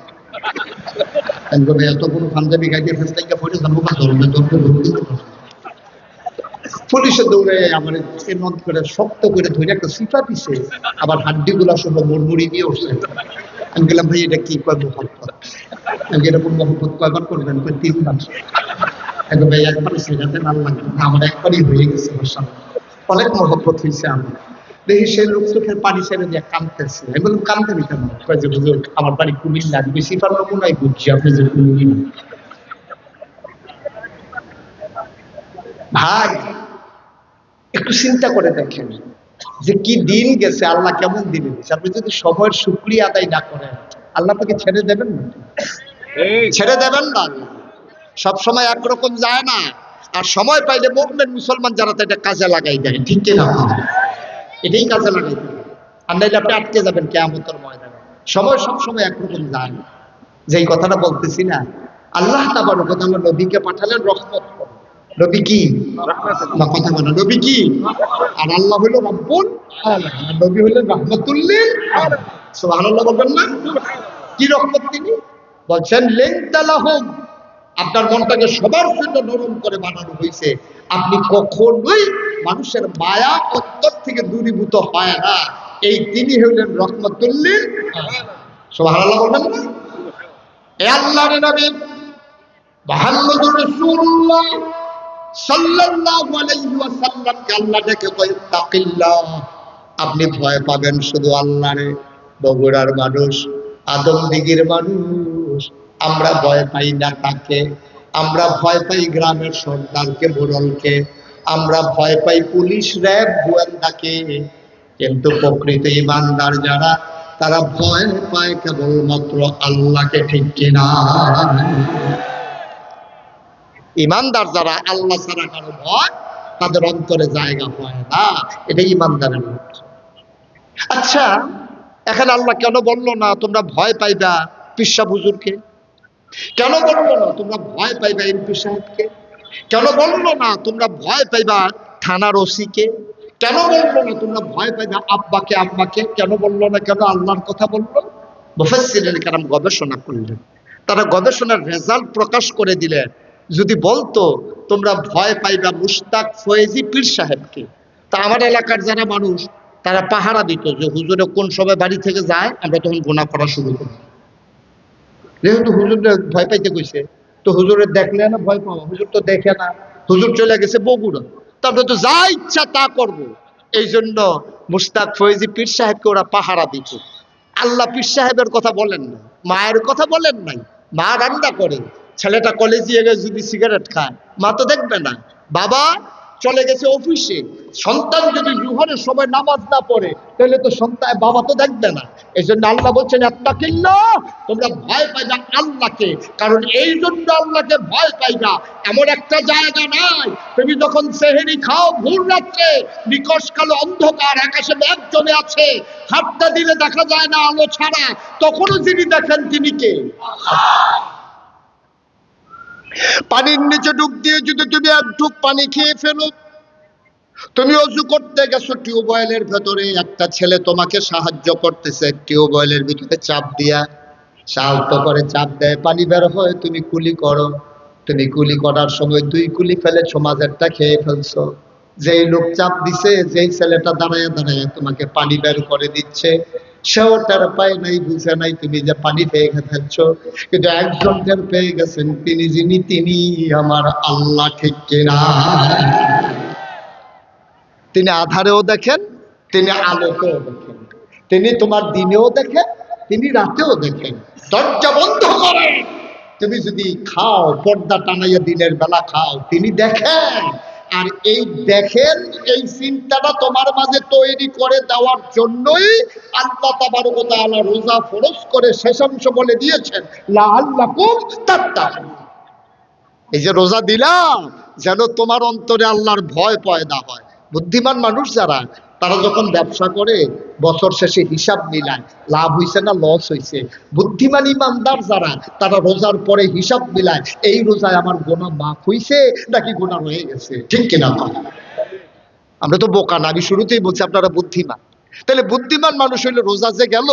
এত কোনো পাঞ্জাবি গাইতে ফেসলাইকা পড়ে যাবো, পুলিশের দৌড়ে আমার নদ করে শক্ত করে ধরে একটা সিফা দিছে, আবার হাড্ডি গুলা সহ মুড়মুড়ি দিয়ে উঠছে। আমি গেলাম, ভাই এটা কি? কয় মহব্বত। আমি এরকম মহব্বত কয়বার করবেন? 3 বার। একবার ভাই একবার সেটাতে ভালো লাগবে না, আমার একবারই হয়ে গেছে। অনেক মহব্বত হয়েছে আমার। দেখি সেই লোক চোখের পানি ছেড়ে দিয়ে কাঁদতেছে। আমি বললাম, কাঁদতেন কেন? যে হুজুর আমার বাড়ি কুমিল্লা, আমি সিফার নমুনাই বুঝছি, আপনি যে কুমিল্লা। ভাই একটু চিন্তা করে দেখেন যে কি দিন গেছে, আল্লাহ কেমন দিন গেছে। আপনি যদি সময়ের শুকরিয়া আদায় না করেন, আল্লাহ তাকে ছেড়ে দেবেন না, ছেড়ে দেবেন না। সবসময় একরকম যায় না, আর সময় পাইলে মুমিন মুসলমান যারা এটা কাজে লাগাই দেয়। ঠিক কিনা? এটাই কাজে লাগাই দেয়, আর নাইলে আপনি আটকে যাবেন কিয়ামতের ময়দানে। সময় সবসময় একরকম যায় না। যেই কথাটা বলতেছি না, আল্লাহ তাবারক ওয়া তাআলা নবীকে পাঠালেন রহমত। নবী কি? না, কথা বলো, নবী কি? আর আল্লাহ হইল রব্বুল আলামিন, নবী হইলেন রাহমাতুল লিল আলামিন। সুবহানাল্লাহ বলবেন না? কি রহমত তিনি? বলছেন লিনতা লাহুম, আপনার মনটাকে সবার জন্য নরম করে বানানো হয়েছে। আপনি কখনোই মানুষের মায়া অন্তর থেকে দূরীভূত হয় না। এই তিনি হইলেন রহমতুল্লিল। সুবহানাল্লাহ বলবেন না? এ আল্লাহর নবী মুহাম্মদুর রাসূলুল্লাহ সাল্লাল্লাহু আলাইহি ওয়াসাল্লামকে আল্লাহ ডেকে কয় তাকিল্লাহ, আপনি ভয় পাবেন শুধু আল্লাহরে। বগুড়ার মানুষ, আদমদিঘির মানুষ, আমরা ভয় পাই না তাকে, আমরা ভয় পাই গ্রামের সর্দারকে, মোড়লকে, আমরা ভয় পাই পুলিশ, র্যাব, গোয়েন্দাকে। কিন্তু প্রকৃত ইমানদার যারা, তারা ভয় পায় কেবলমাত্র আল্লাহকে। ঠিক কিনা? ইমানদার যারা, আল্লাহ ছাড়া কারো ভয় তাদের অন্তরে জায়গা হয় না। এটা ইমানদারের লক্ষণ। আচ্ছা, এখন আল্লাহ কেন বললো না তোমরা ভয় পাইবা পীর সাহেব হুজুরকে? কেন বললো না তোমরা ভয় পাইবা এমপি সাহেবকে? কেন বললো না তোমরা ভয় পাইবা থানার ওসিকে? কেন বললো না তোমরা ভয় পাইবা আব্বাকে আম্মাকে? কেন বললো না? কেন আল্লাহর কথা বললো? মুফাসসিরিন কেরাম গবেষণা করলেন, তারা গবেষণার রেজাল্ট প্রকাশ করে দিলেন। যদি বলতো তোমরা ভয় পাইবা মুশতাক ফয়েজি পীর সাহেবকে, তা আমার এলাকার যারা মানুষ তারা পাহারা দিত যে হুজুরে কোন সময় বাড়ি থেকে যায়, আমরা তখন গুনাহ করা শুরু করি। যেহেতু হুজুরে ভয় পাইতে কইছে, তো হুজুরের দেখলে না ভয় পাওয়া? হুজুর তো দেখে না, হুজুর চলে গেছে বগুড়া, তারপরে তো যা ইচ্ছা তা করব। এই জন্য মুশতাক ফয়েজি পীর সাহেবকে ওরা পাহারা দিত। আল্লাহ পীর সাহেবের কথা বলেন না, মায়ের কথা বলেন নাই। মা রান্না করে, ছেলেটা কলেজে গিয়ে যদি সিগারেট খায় মা তো দেখবে না। বাবা চলে গেছে অফিসে, সন্তান যদি জোহরের সময় নামাজ না পড়ে তাহলে তো সন্তান, বাবা তো দেখবে না। এই জন্য আল্লাহ বলছেন আত্তাকিল্লাহ, তোমরা ভয় পাইবা আল্লাহকে। কারণ এই জন্য আল্লাহকে ভয় পাইবা, এমন একটা জায়গা নাই তুমি যখন সেহরি খাও ভোর রাত্রে, নিকশ কালো অন্ধকার, আকাশে মেঘ জমে আছে, হাতটা দিলে দেখা যায় না আলো ছাড়া, তখনও যিনি দেখেন তিনি কে? পানির নিচে ডুব দিয়ে যদি তুমি এক ঢুক পানি খেয়ে ফেলো, তুমি অজু করতে গেছো টিউবওয়েলের ভেতরে, একটা ছেলে তোমাকে সাহায্য করতেছে, টিউবওয়েলের ভিতরে চাপ দিয়া সাহায্য করে, চাপ দেয়, পানি বের হয়, তুমি কুলি করো। তুমি কুলি করার সময় 2 কুলি ফেলেছো, মাঝেরটা খেয়ে ফেলছো। যেই লোক চাপ দিছে, যেই ছেলেটা দাঁড়ায় দাঁড়ায় তোমাকে পানি বের করে দিচ্ছে, সেও টের পায় নাই, বুঝে নাই তুমি যে পানি পেয়ে ফেলছো। কিন্তু একজন টের পেয়ে গেছেন, তিনি যিনি, তিনি আমার আল্লাহ। ঠিক কিনা? তিনি আধারেও দেখেন, তিনি আলোতেও দেখেন, তিনি তোমার দিনেও দেখেন, তিনি রাতেও দেখেন। দরজা বন্ধ করে তুমি যদি খাও, পর্দা টানাইয়া দিনের বেলা খাও, তিনি দেখেন। আর এই দেখেন, এই চিন্তাটা তোমার মাঝে তৈরি করে দেওয়ার জন্যই আল্লাহ তাবারক ওয়া তাআলা রোজা ফরজ করে শেষাংশ বলে দিয়েছেন লাআল্লাকুম তাত্তাকুন। এই যে রোজা দিলাম, যেন তোমার অন্তরে আল্লাহর ভয় পয়দা হয়। বুদ্ধিমান মানুষ যারা, তারা যখন ব্যবসা করে বছর শেষে হিসাব মিলায়, লাভ হইছে না লস হইছে। বুদ্ধিমান ইমানদার যারা, তারা রোজার পরে হিসাব মিলায়, এই রোজায় আমার গুনাহ মাফ হইছে নাকি গুনাহ রয়ে গেছে। ঠিক কিনা? আমরা তো বোকা না, আমি শুরুতেই বলছি আপনারা বুদ্ধিমান। তাহলে বুদ্ধিমান মানুষ হইলে রোজা যে গেল,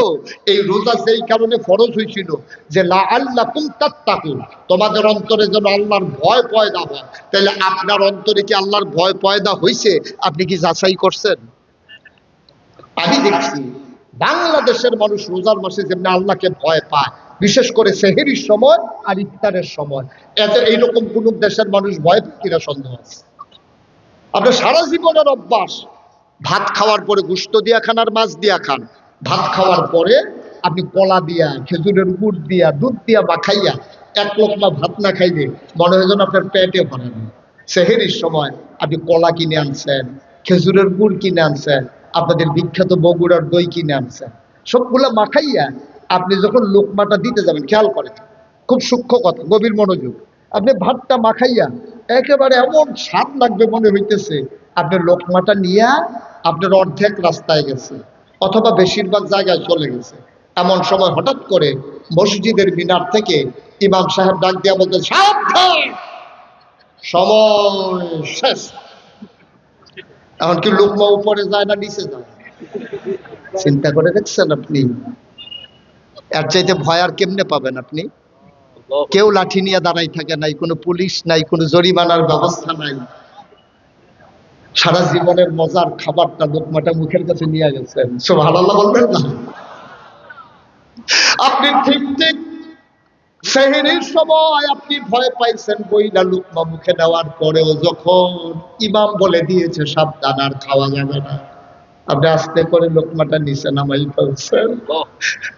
এই রোজা যেই কারণে ফরজ হয়েছিল যে লাআল্লাকুম তাত্তাকুন, তোমাদের অন্তরে যেন আল্লাহর ভয় পয়দা হয়। তাহলে আপনার অন্তরে কি আল্লাহর ভয় পয়দা হয়েছে? আপনি কি যাচাই করছেন? আমি দেখছি বাংলাদেশের মানুষ রোজার মাসে যেমনি আল্লাহকে ভয় পায়, বিশেষ করে সেহরির সময় আর ইফতারের সময়, এত এইরকম কোন দেশের মানুষ ভয় পায় কিনা সন্দেহ আছে। আপনার সারা জীবনের অভ্যাস, ভাত খাওয়ার পরে গোশত দিয়া খান আর মাছ দিয়া খান। ভাত খাওয়ার পরে আপনি কলা দিয়া, খেজুরের গুড় দিয়া, দুধ দিয়া মাখাইয়া এক লোকমা ভাত না খাইলে মনে হয় যেন আপনার পেটে ভরে না। সেহরির সময় আপনি কলা কিনে আনছেন, খেজুরের গুড় কিনে আনছেন, আপনাদের বিখ্যাত বগুড়ার দই কিনে আনছেন, সবগুলা মাখাইয়া আপনি যখন লোকমাটা দিতে যাবেন, খেয়াল করেন, খুব সূক্ষ্ম কথা, গভীর মনোযোগ, আপনি ভাতটা মাখাইয়া একেবারে এমন স্বাদ লাগবে মনে হইতেছে, আপনার লোকমাটা নিয়ে আপনার অর্ধেক রাস্তায় গেছে অথবা বেশিরভাগ জায়গায় চলে গেছে। এমন সময় হঠাৎ করে মসজিদের মিনার থেকে ইমাম সাহেব ডাক দিয়া বলতে, সাবধান, সময় শেষ। এমনকি লোকমা উপরে যায় না নিচে যায়? চিন্তা করে দেখছেন আপনি? এর চাইতে ভয় আর কেমনে পাবেন আপনি? কেউ লাঠি নিয়ে দাঁড়াই থাকে নাই, কোনো পুলিশ নাই, কোনো জরিমানার ব্যবস্থা নাই। সারা জীবনের মজার খাবারটা লোকমাটা মুখের কাছে নিয়ে গেছেন। সুবহানাল্লাহ বলবেন না? আপনি ঠিক ঠিক সেহরির সময় আপনি ভয় পাইছেন বইলা লোকমা মুখে নেওয়ার পরেও যখন ইমাম বলে দিয়েছে সাবধান, আর খাওয়া যাবে না, আপনি আস্তে করে লোকমাটা নিচে নামাই ফেলছেন।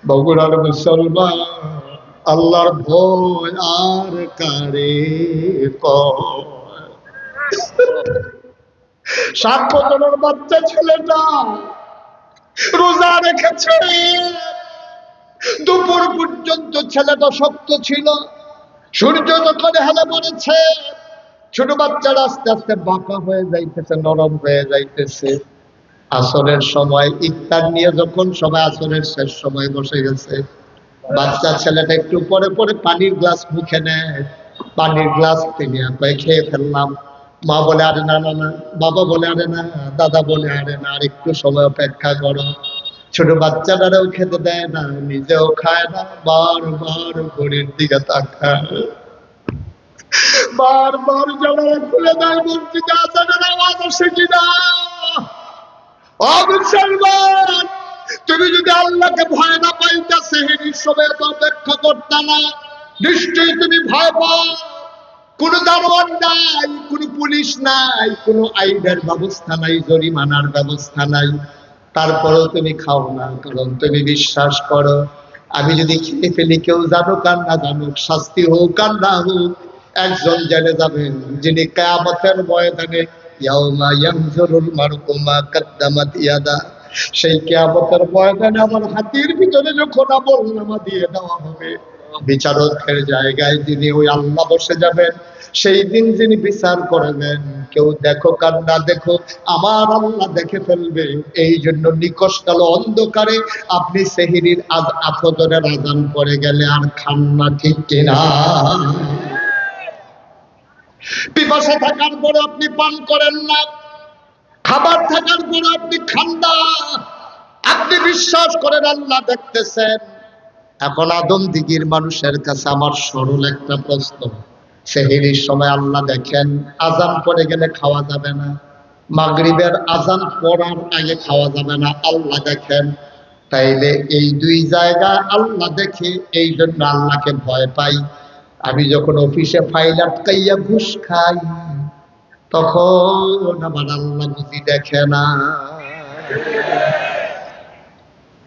বগুড়ার মুসলমান, আল্লাহর ভয় আর কারে কয়? 7 বছরের বাচ্চা ছেলেটা রোজা রেখেছে, দুপুর পর্যন্ত ছেলেটা শক্ত ছিল। সূর্য যখন হেলে পড়েছে, ছোট বাচ্চারা আস্তে আস্তে বাঁকা হয়ে যাইতেছে, নরম হয়ে যাইতেছে। আসরের সময় ইফতার নিয়ে যখন সবাই আসরের শেষ সময় বসে গেছে, বাচ্চা ছেলেটা একটু পরে পরে পানির গ্লাস মুখে নেয়। পানির গ্লাস তিনি খেয়ে ফেললাম। মা বলে আরে না না না, বাবা বলে আরে না, দাদা বলে আরে না, আর একটু সময় অপেক্ষা করো। ছোট বাচ্চাটারেও খেতে দেয় না, নিজেও খায় না, বারবার ঘড়ির দিকে তাকায়, বারবার জানালা খুলে দেয়, মসজিদে আজানের আওয়াজ আসে কিনা। ও মুসলমান, তুমি যদি আল্লাহকে ভয় না পাইতা সেহরির সময় তো অপেক্ষা করতা না। নিশ্চয়ই তুমি ভয় পাও। কোনো দারোয়ান নাই, কোনো পুলিশ নাই, কোনো আইনের ব্যবস্থা নাই, জরিমানার ব্যবস্থা নাই। তারপরেও তুমি খাও না, কারণ তুমি বিশ্বাস করো আমি যদি খেয়ে ফেলি, কেউ জানুক আর না জানুক, শাস্তি হোক আর না হোক, একজন জেনে যাবেন যিনি কিয়ামতের ময়দানে ইয়াউমা ইয়ানজুরুল মারউ মা কাদ্দামাত ইয়াদা, সেই কিয়ামতের ময়দানে আমার হাতের ভিতরে যখন আমলনামা দিয়ে দেওয়া হবে, বিচারকের জায়গায় যিনি ওই আল্লাহ বসে যাবেন, সেই দিন যিনি বিচার করবেন, কেউ দেখো কার না দেখো, আমার আল্লাহ দেখে ফেলবে। এই জন্য নিকশকাল অন্ধকারে আপনি সেহরির আফজরের আযান পড়ে গেলে আর খান না, ঠিক কিনা? পিপাসা থাকার পরে আপনি পান করেন না, খাবার থাকার পরে আপনি খান না, আপনি বিশ্বাস করেন আল্লাহ দেখতেছেন। এখন আদম দিগির মানুষের কাছে আমার সরল একটা প্রশ্ন, সেহরির সময় আল্লাহ দেখেন, আজান পড়ে গেলে খাওয়া যাবে না, মাগরিবের আজান পড়ার আগে খাওয়া যাবে না, আল্লাহ দেখেন। তাইলে এই দুই জায়গা আল্লাহ দেখে, এই জন্য আল্লাহকে ভয় পাই। আমি যখন অফিসে ফাইল আটকাইয়া ঘুষ খাই, তখন আমার আল্লাহ বুঝি দেখে না।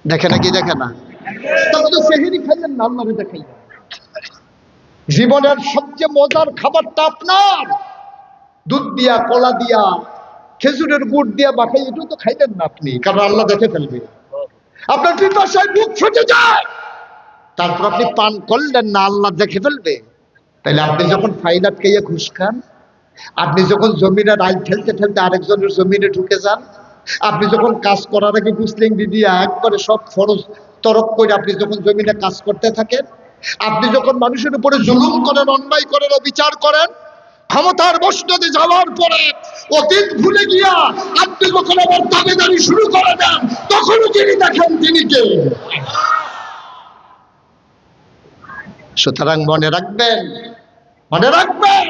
দেখে না কি দেখে না? তখন তো সেহরি খাইলেন না, আল্লাহরে দেখাইলেন। জীবনের সবচেয়ে মজার খাবারটা আপনার দুধ দিয়া, কলা দিয়া, খেজুরের গুড় দিয়া মাখাই, এটাও তো খাইলেন না আপনি, কারণ আল্লাহ দেখে ফেলবে। আপনার পিপাসায় বুক ফেটে যায়, তারপর আপনি পান করলেন না, আল্লাহ দেখে ফেলবে। তাইলে আপনি যখন ফাইল আটকাইয়া ঘুষ খান, আপনি যখন জমিনে রাইল ঠেলতে ঠেলতে আরেকজনের জমিনে ঢুকে যান, আপনি যখন কাজ করার আগে মুসলিম দিদিয়া একবারে সব ফরজ তরক করে আপনি যখন জমিনে কাজ করতে থাকেন, আপনি যখন মানুষের উপরে জুলুম করেন, অন্যায় করেন, অবিচার করেন, ক্ষমতার বসতে যাওয়ার পরে অতীত ভুলে গিয়া আপনি যখন আবার দাবিদারি শুরু করে দেন, তখনও যিনি দেখেন তিনি কে? সুতরাং মনে রাখবেন, মনে রাখবেন,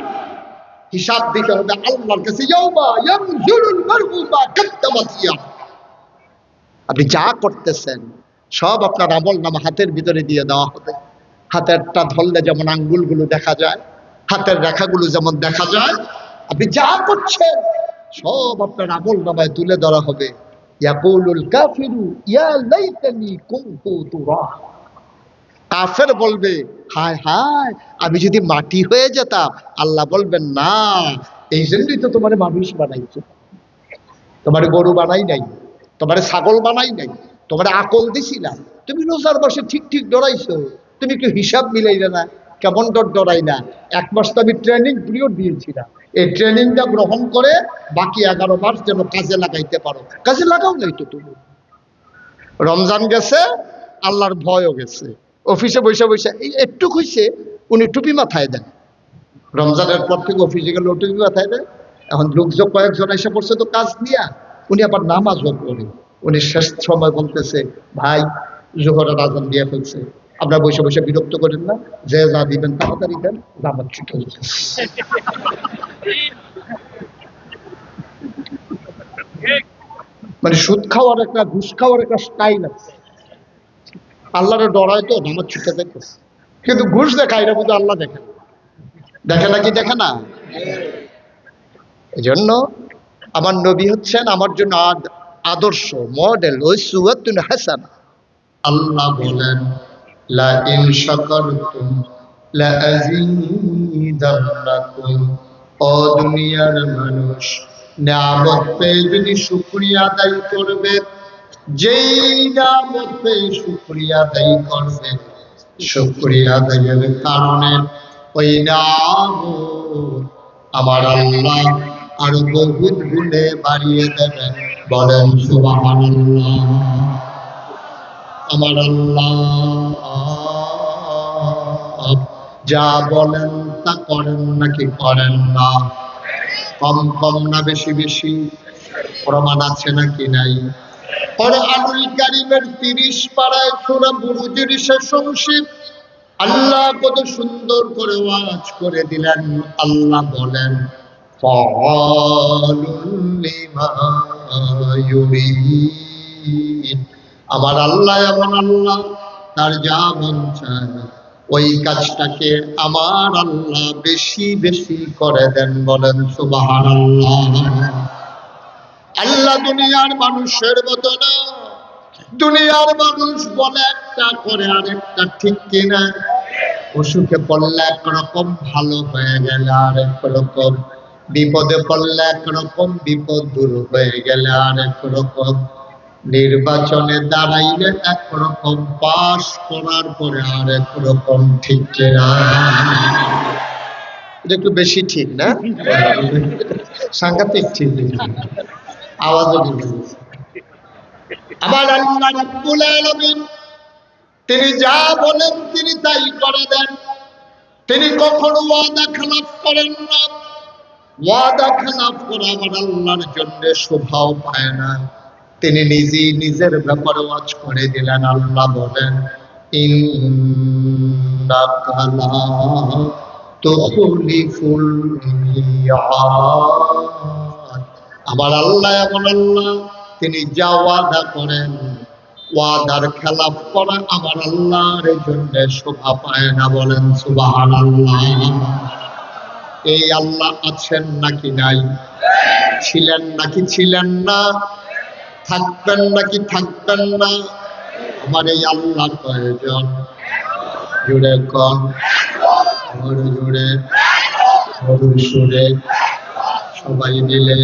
হিসাব দিতে হবে আল্লাহর কাছে। ইয়াউমা ইয়ানজুরুল মারউ মা কাদ্দামাত ইয়াদা, আপনি যা করতেছেন সব আপনার আমলনামা হাতের ভিতরে দিয়ে দেওয়া হবে। হাতেরটা ধরলে যেমন আঙ্গুলগুলো দেখা যায়, হাতের রেখাগুলো যেমন দেখা যায়, আপনি যা করছেন সব আপনার আমলনামায় তুলে ধরা হবে। ইয়াকুলুল কাফিরু ইয়া লাইতানি কুনতু তুরাব, কাফের বলবে হায় হায় আমি যদি মাটি হয়ে যেতাম। আল্লাহ বলবেন না, এই জন্যই তো তোমার মানুষ বানাইছে, তোমার গরু বানাই নাই, তোমার ছাগল বানাই নাই, তোমার আকল দিছিলাম, তুমি রোজার বসে ঠিক ঠিক ডরাইছো, তুমি একটু হিসাব মিলাইলে না, কেমন ডরাই না। 1 মাস তো আমি ট্রেনিং পিরিয়ড দিয়েছিলাম, এই ট্রেনিংটা গ্রহণ করে বাকি 11 মাস যেন কাজে লাগাইতে পারো। কাজে লাগাও নাই তো তুমি। রমজান গেছে, আল্লাহর ভয়ও গেছে। অফিসে বসে বসে এই একটু হইছে, উনি টুপি মাথায় দেন। রমজানের পর থেকে অফিসে গেলে টুপি মাথায় দেয়। এখন লোকজন কয়েকজন এসে পড়ছে তো কাজ নিয়ে, উনি আবার নামাজও পড়ে। উনি শেষ সময় বলতেছে, ভাই জোহরের আজান দিয়ে ফেলছে, আপনারা বসে বসে বিরক্ত করেন না, যে যা দিবেন তাড়াতাড়ি দেন, জামাত ছুটে যেতে। মানে সুদ খাওয়ার একটা, ঘুষ খাওয়ার একটা স্টাইল আছে। আল্লাহরে ডরায় তো নামাজ ছুটে দেখতেছে, কিন্তু ঘুষ দেখায় এটা কিন্তু আল্লাহ দেখেন, দেখে না কি দেখে না? এই জন্য আমার নবী হচ্ছেন আমার জন্য আদর্শ, মডেল, ওই সুওয়াতুন হাসানা। আল্লাহ বলেন লা ইন শাকারতুম লা আযীদান্নাকুম। ও দুনিয়ার মানুষ, নিয়ামত পেয়ে যদি শুকরিয়া আদায় করবে, যেই নিয়ামত পেয়ে শুকরিয়া আদায় করবে, শুকরিয়া আদায়ের কারণে ওই নিয়ামত আমার আল্লাহ আরো বহুত গুণে বাড়িয়ে দেবেন। বলেন সুবহানাল্লাহ। আমার আল্লাহ যা বলেন তা করেন নাকি করেন না? কম কম না বেশি বেশি? প্রমাণ আছে নাকি নাই? কোরআনুল কারীমের 30 পারায় সূরা বুরুজের শেষ অংশে আল্লাহ কত সুন্দর করে ওয়াজ করে দিলেন। আল্লাহ বলেন ফাআলুল লিমা ইউরিদ। আমার আল্লাহ এমন আল্লাহ, তার যা মন চায় ওই কাজটাকে আমার আল্লাহ বেশি বেশি করে দেন। বলেন সুবহানাল্লাহ। আল্লাহ দুনিয়ার মানুষের মতো না। দুনিয়ার মানুষ বলে একটা করে আরেকটা, ঠিক কিনা? অসুখে পড়লে একরকম, ভালো হয়ে গেলে আরেক রকম, বিপদে পড়লে একরকম, বিপদ দূর হয়ে গেলে আরেক রকম, নির্বাচনে দাঁড়াইলে একরকম, পাশ করার পরে আরেক রকম, ঠিক কিনা? এটা একটু বেশি ঠিক না? সাংঘাতিক ঠিক, আওয়াজও দিবেন। আমার আল্লাহ রাব্বুল আলামিন তিনি যা বলেন তিনি তাই করে দেন। তিনি কখনো ওয়াদা খেলাফ করেন না। ওয়াদা খেলাফ করা আমার আল্লাহর জন্য শোভাও পায় না। তিনি নিজেই নিজের ব্যাপারে ওয়াজ করে দিলেন। আল্লাহ বলেন ইন্নাকা লা তুখলিফুল মিয়াদ। আমার আল্লাহ এমন আল্লাহ, তিনি যা ওয়াদা করেন, ওয়াদার খেলাফ করা আমার আল্লাহর জন্য শোভা পায় না। বলেন সুবহানাল্লাহ। এই আল্লাহ আছেন নাকি নাই? ছিলেন নাকি ছিলেন না? থাকবেন নাকি থাকবেন না? আমার এই আল্লাহ প্রয়োজন। জুড়ে কন, জুড়ে সুরে সবাই মিলে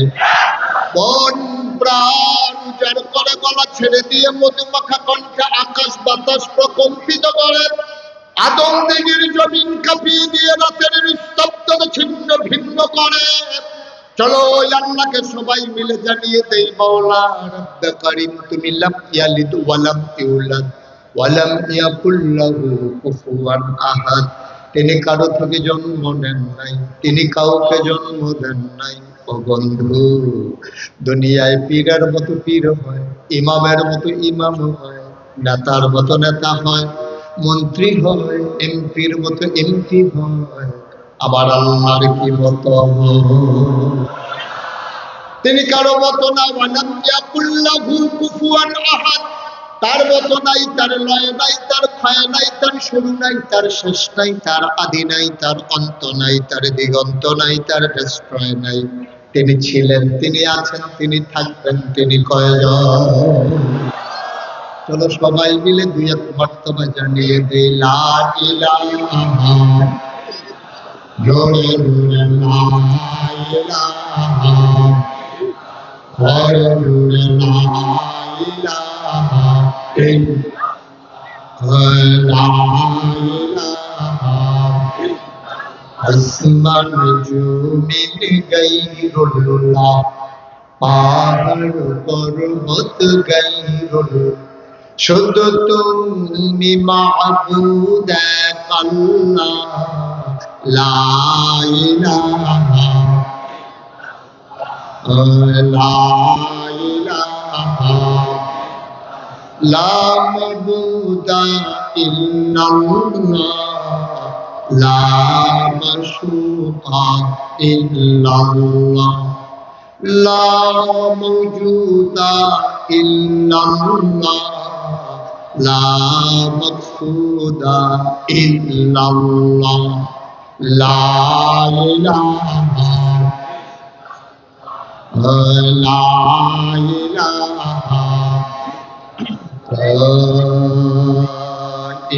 মন প্রাণ উজাড় করে গলা ছেড়ে দিয়ে মধুমাখা কণ্ঠে আকাশ বাতাস প্রকম্পিত করে, আদম দিঘির জমিন কাঁপিয়ে দিয়ে রাতের নিস্তব্ধতা ছিন্ন ভিন্ন করে। চলো ওই আল্লাহকে সবাই মিলে জানিয়ে দেই, মাওলা রব্বে কারীম, তুমি লাম ইয়ালিদ ওয়ালাম ইউলাদ ওয়ালাম ইয়াকুল লাহু কুফুয়ান আহাদ। তিনি কারো থেকে জন্ম নেন নাই, তিনি কাউকে জন্ম দেন নাই। ও বন্ধু, দুনিয়ায় পীরের মতো পীর হয়, ইমামের মতো ইমাম হয়, নেতার মতো নেতা হয়, মন্ত্রী হয়, এমপির মতো এমপি হয়। আবার আল্লাহর কি মতো? তিনি কারো মতো না। ওয়ালাম ইয়াকুল লাহু কুফুয়ান আহাদ। তার মতো নাই, তার লয় নাই, তার ক্ষয় নাই, তার শুরু নাই, তার শেষ নাই, তার আদি নাই, তার অন্ত নাই, তার দিগন্ত নাই, তার ডেস্ট্রয় নাই। তিনি ছিলেন, তিনি আছেন, তিনি থাকবেন, তিনি কয়জন? চলো সবাই মিলে দুই এক মর্তবা জানিয়ে দেই, লা ইলাহা জোরে জোরে লা ইলাহা, জোরে জোরে লা ইলাহা আসমান জমিন গায়রুল্লাহ, পাহাড় পর্বত গায়রুল্লাহ, শুধু তুমি মাবুদ এক আল্লাহ, লা ইলাহা লা ইলাহা লা মাবুদা ইল্লাল্লাহ, লা মাশরুকা ইল্লাল্লাহ, লা মাওজুদা ইল্লাল্লাহ, লা মাকসুদা ইল্লাল্লাহ, লা ইলাহা লা ইলাহা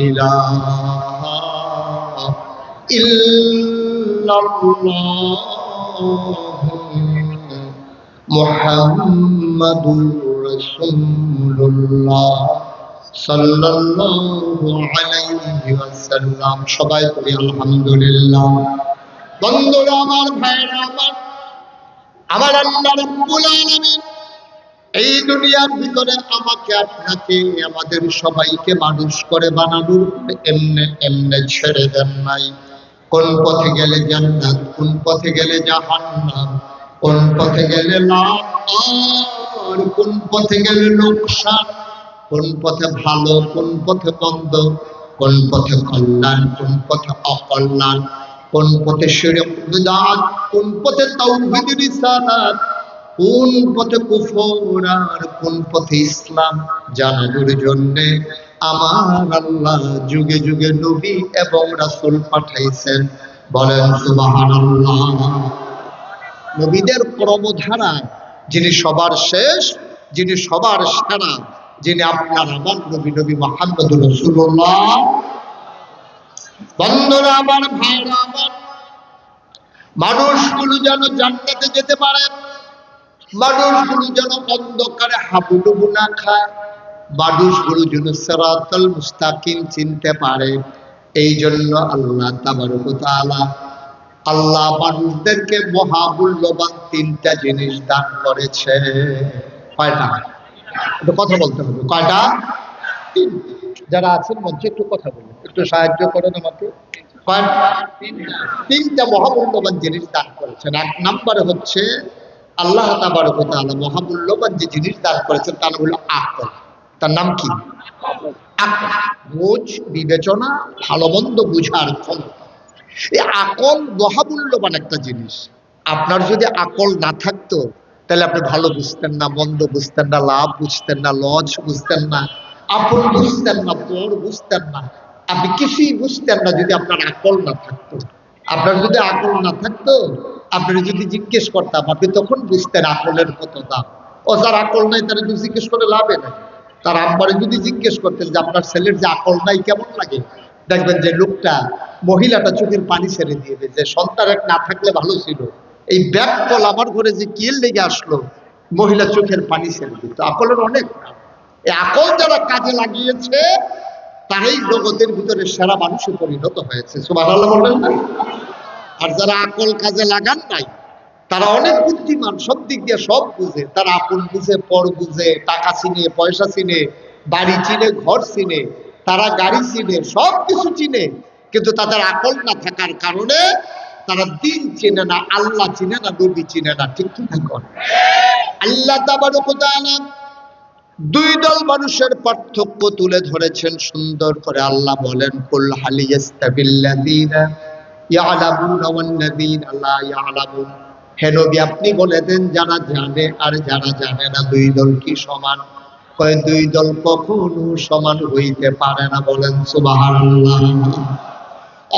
ইলাহা ইল্লাল্লাহ মুহাম্মাদুর রাসূলুল্লাহ সাল্লাল্লাহু আলাইহি ওয়াসাল্লাম। সবাই পড়ি আলহামদুলিল্লাহ। বন্ধুরা আমার, ভাইরা আমার, আমার আল্লাহ রাব্বুল আলামিন এই দুনিয়ার ভিতরে আমাকে আপনাকে আমাদের সবাইকে মানুষ করে বানানোর এমনে এমনে ছেড়ে দেন নাই। কোন পথে গেলে জান্নাত, কোন পথে গেলে জাহান্নাম, কোন পথে গেলে লাভ আর কোন পথে গেলে লোকসান, কোন পথে ভালো কোন পথে মন্দ, কোন পথে কল্যাণ কোন পথে অকল্যাণ, কোন পথে শিরক বিদআত, কোন পথে তাওহীদ রিসালাত, কোন পথে কুফর আর কোন পথে ইসলাম জানানোর জন্য আমার আল্লাহ যুগে যুগে নবী এবং রাসূল পাঠাইছেন। বলেন সুবহানাল্লাহ। নবীদের ক্রমধারায় যিনি সবার শেষ, যিনি সবার সেরা, যিনি আপনার আমার নবী, নবী মুহাম্মদুর রাসূলুল্লাহ। বন্ধুরা আমার, ভাইরা আমার, মানুষগুলো যেন জান্নাতে যেতে পারে, মানুষগুলো যেন অন্ধকারে হাবুডুবু না খায়, মানুষগুলো যেন সিরাতাল মুস্তাকিম চিনতে পারে, এই জন্য আল্লাহ তাবারক ওয়া তাআলা আল্লাহ মানুষদেরকে মহামূল্যবান তিনটা জিনিস দান করেছে। কয়টা? একটু কথা বলতে হবে। কয়টা? যারা আছেন মঞ্চে একটু কথা বলুন, একটু সাহায্য করেন আমাকে। কয়টা? তিনটা মহামূল্যবান জিনিস দান করেছেন। এক নম্বরে হচ্ছে আল্লাহ তাবারক ওয়া তাআলা মহামূল্যবান যে জিনিস দান করেছেন তার হলো আকল। তার নাম কি? আকল। বুঝ, বিবেচনা, ভালো মন্দ বুঝার ক্ষমতা। এই আকল মহামূল্যবান একটা জিনিস। আপনার যদি আকল না থাকতো তাহলে আপনি ভালো বুঝতেন না, মন্দ বুঝতেন না, লাভ বুঝতেন না, লজ বুঝতেন না, আপন বুঝতেন না, পর বুঝতেন না, আপনি কিছুই বুঝতেন না যদি আপনার আকল না থাকতো। আপনার যদি আকল না থাকতো, আপনি যদি জিজ্ঞেস করতাম আপনি তখন বুঝতেন আকলের কত দাম। ও যার আকল নাই তারা যদি জিজ্ঞেস করে লাভে নাই। তার আব্বারে যদি জিজ্ঞেস করতেন যে আপনার ছেলের যে আকল নাই কেমন লাগে, দেখবেন যে লোকটা, মহিলাটা চোখের পানি ছেড়ে দিয়েবে যে সন্তান এক না থাকলে ভালো ছিল, এই ব্যাগ ফল আমার ঘরে যে কি লেগে আসলো, মহিলা চোখের পানি ছেড়ে দিত। আকলের অনেক দাম। এই আকল যারা কাজে লাগিয়েছে তারাই জগতের ভিতরে সেরা মানুষে পরিণত হয়েছে। সুবহানাল্লাহ বলবেন না? আর যারা আকল কাজে লাগান নাই তারা অনেক বুদ্ধিমান, সব দিক দিয়ে সব বুঝে, তারা আপন বুঝে, পর বুঝে, টাকা চিনে, পয়সা চিনে, বাড়ি চিনে, ঘর চিনে, তারা গাড়ি চিনে, সব কিছু চিনে, কিন্তু তাদের আকল না থাকার কারণে তারা দিন চিনে না, আল্লাহ চিনে না, নবী চিনে না। ঠিক কি না? আল্লাহ তাবারক ওয়া তাআলা দুই দল মানুষের পার্থক্য তুলে ধরেছেন সুন্দর করে। আল্লাহ বলেন, কুল হাল ইয়াস্তাবিল্লাযীনা ইয়ালামুনা ওয়াল্লাযীনা লা ইয়ালামুন। হে নবী আপনি বলে দেন যারা জানে আর যারা জানে না দুই দল কি সমান? কয় দুই দল কখনো সমান হইতে পারে না। বলেন সুবহানাল্লাহ।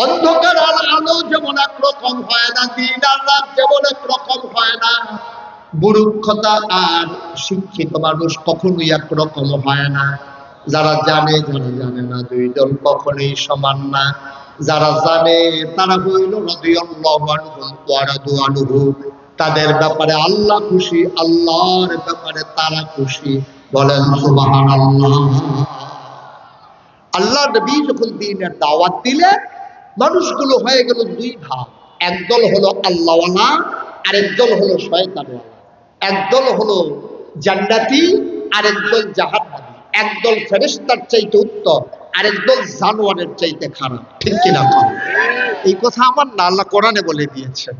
অন্ধকার আর আলো যেমন একরকম হয় না, দিন আর রাত যেমন একরকম হয় না, বুরুক্ষতা আর শিক্ষিত মানুষ কখনোই একরকম হয় না। যারা জানে যারা জানে না দুই দল কখনোই সমান না। যারা জানে তারা হইল রাদিয়াল্লাহু আনহুম ওয়া রাদু আনহু, তাদের ব্যাপারে আল্লাহ খুশি, আল্লাহর ব্যাপারে তারা খুশি। বলেন সুবহানাল্লাহ। আল্লাহ নবী যখন দ্বীনের দাওয়াত দিলেন, মানুষগুলো হয়ে গেল দুই ভাগ। একদল হলো আল্লাহওয়ালা, আরেকদল হলো শয়তানওয়ালা। একদল হলো জান্নাতি, আরেকদল জাহান্নামী। একদল ফেরেশতার চাইতে উত্তম, আরেকদল জানোয়ারের চাইতে খারাপ। ঠিক কিনা? এই কথা আমার না, আল্লাহ কোরআনে বলে দিয়েছেন।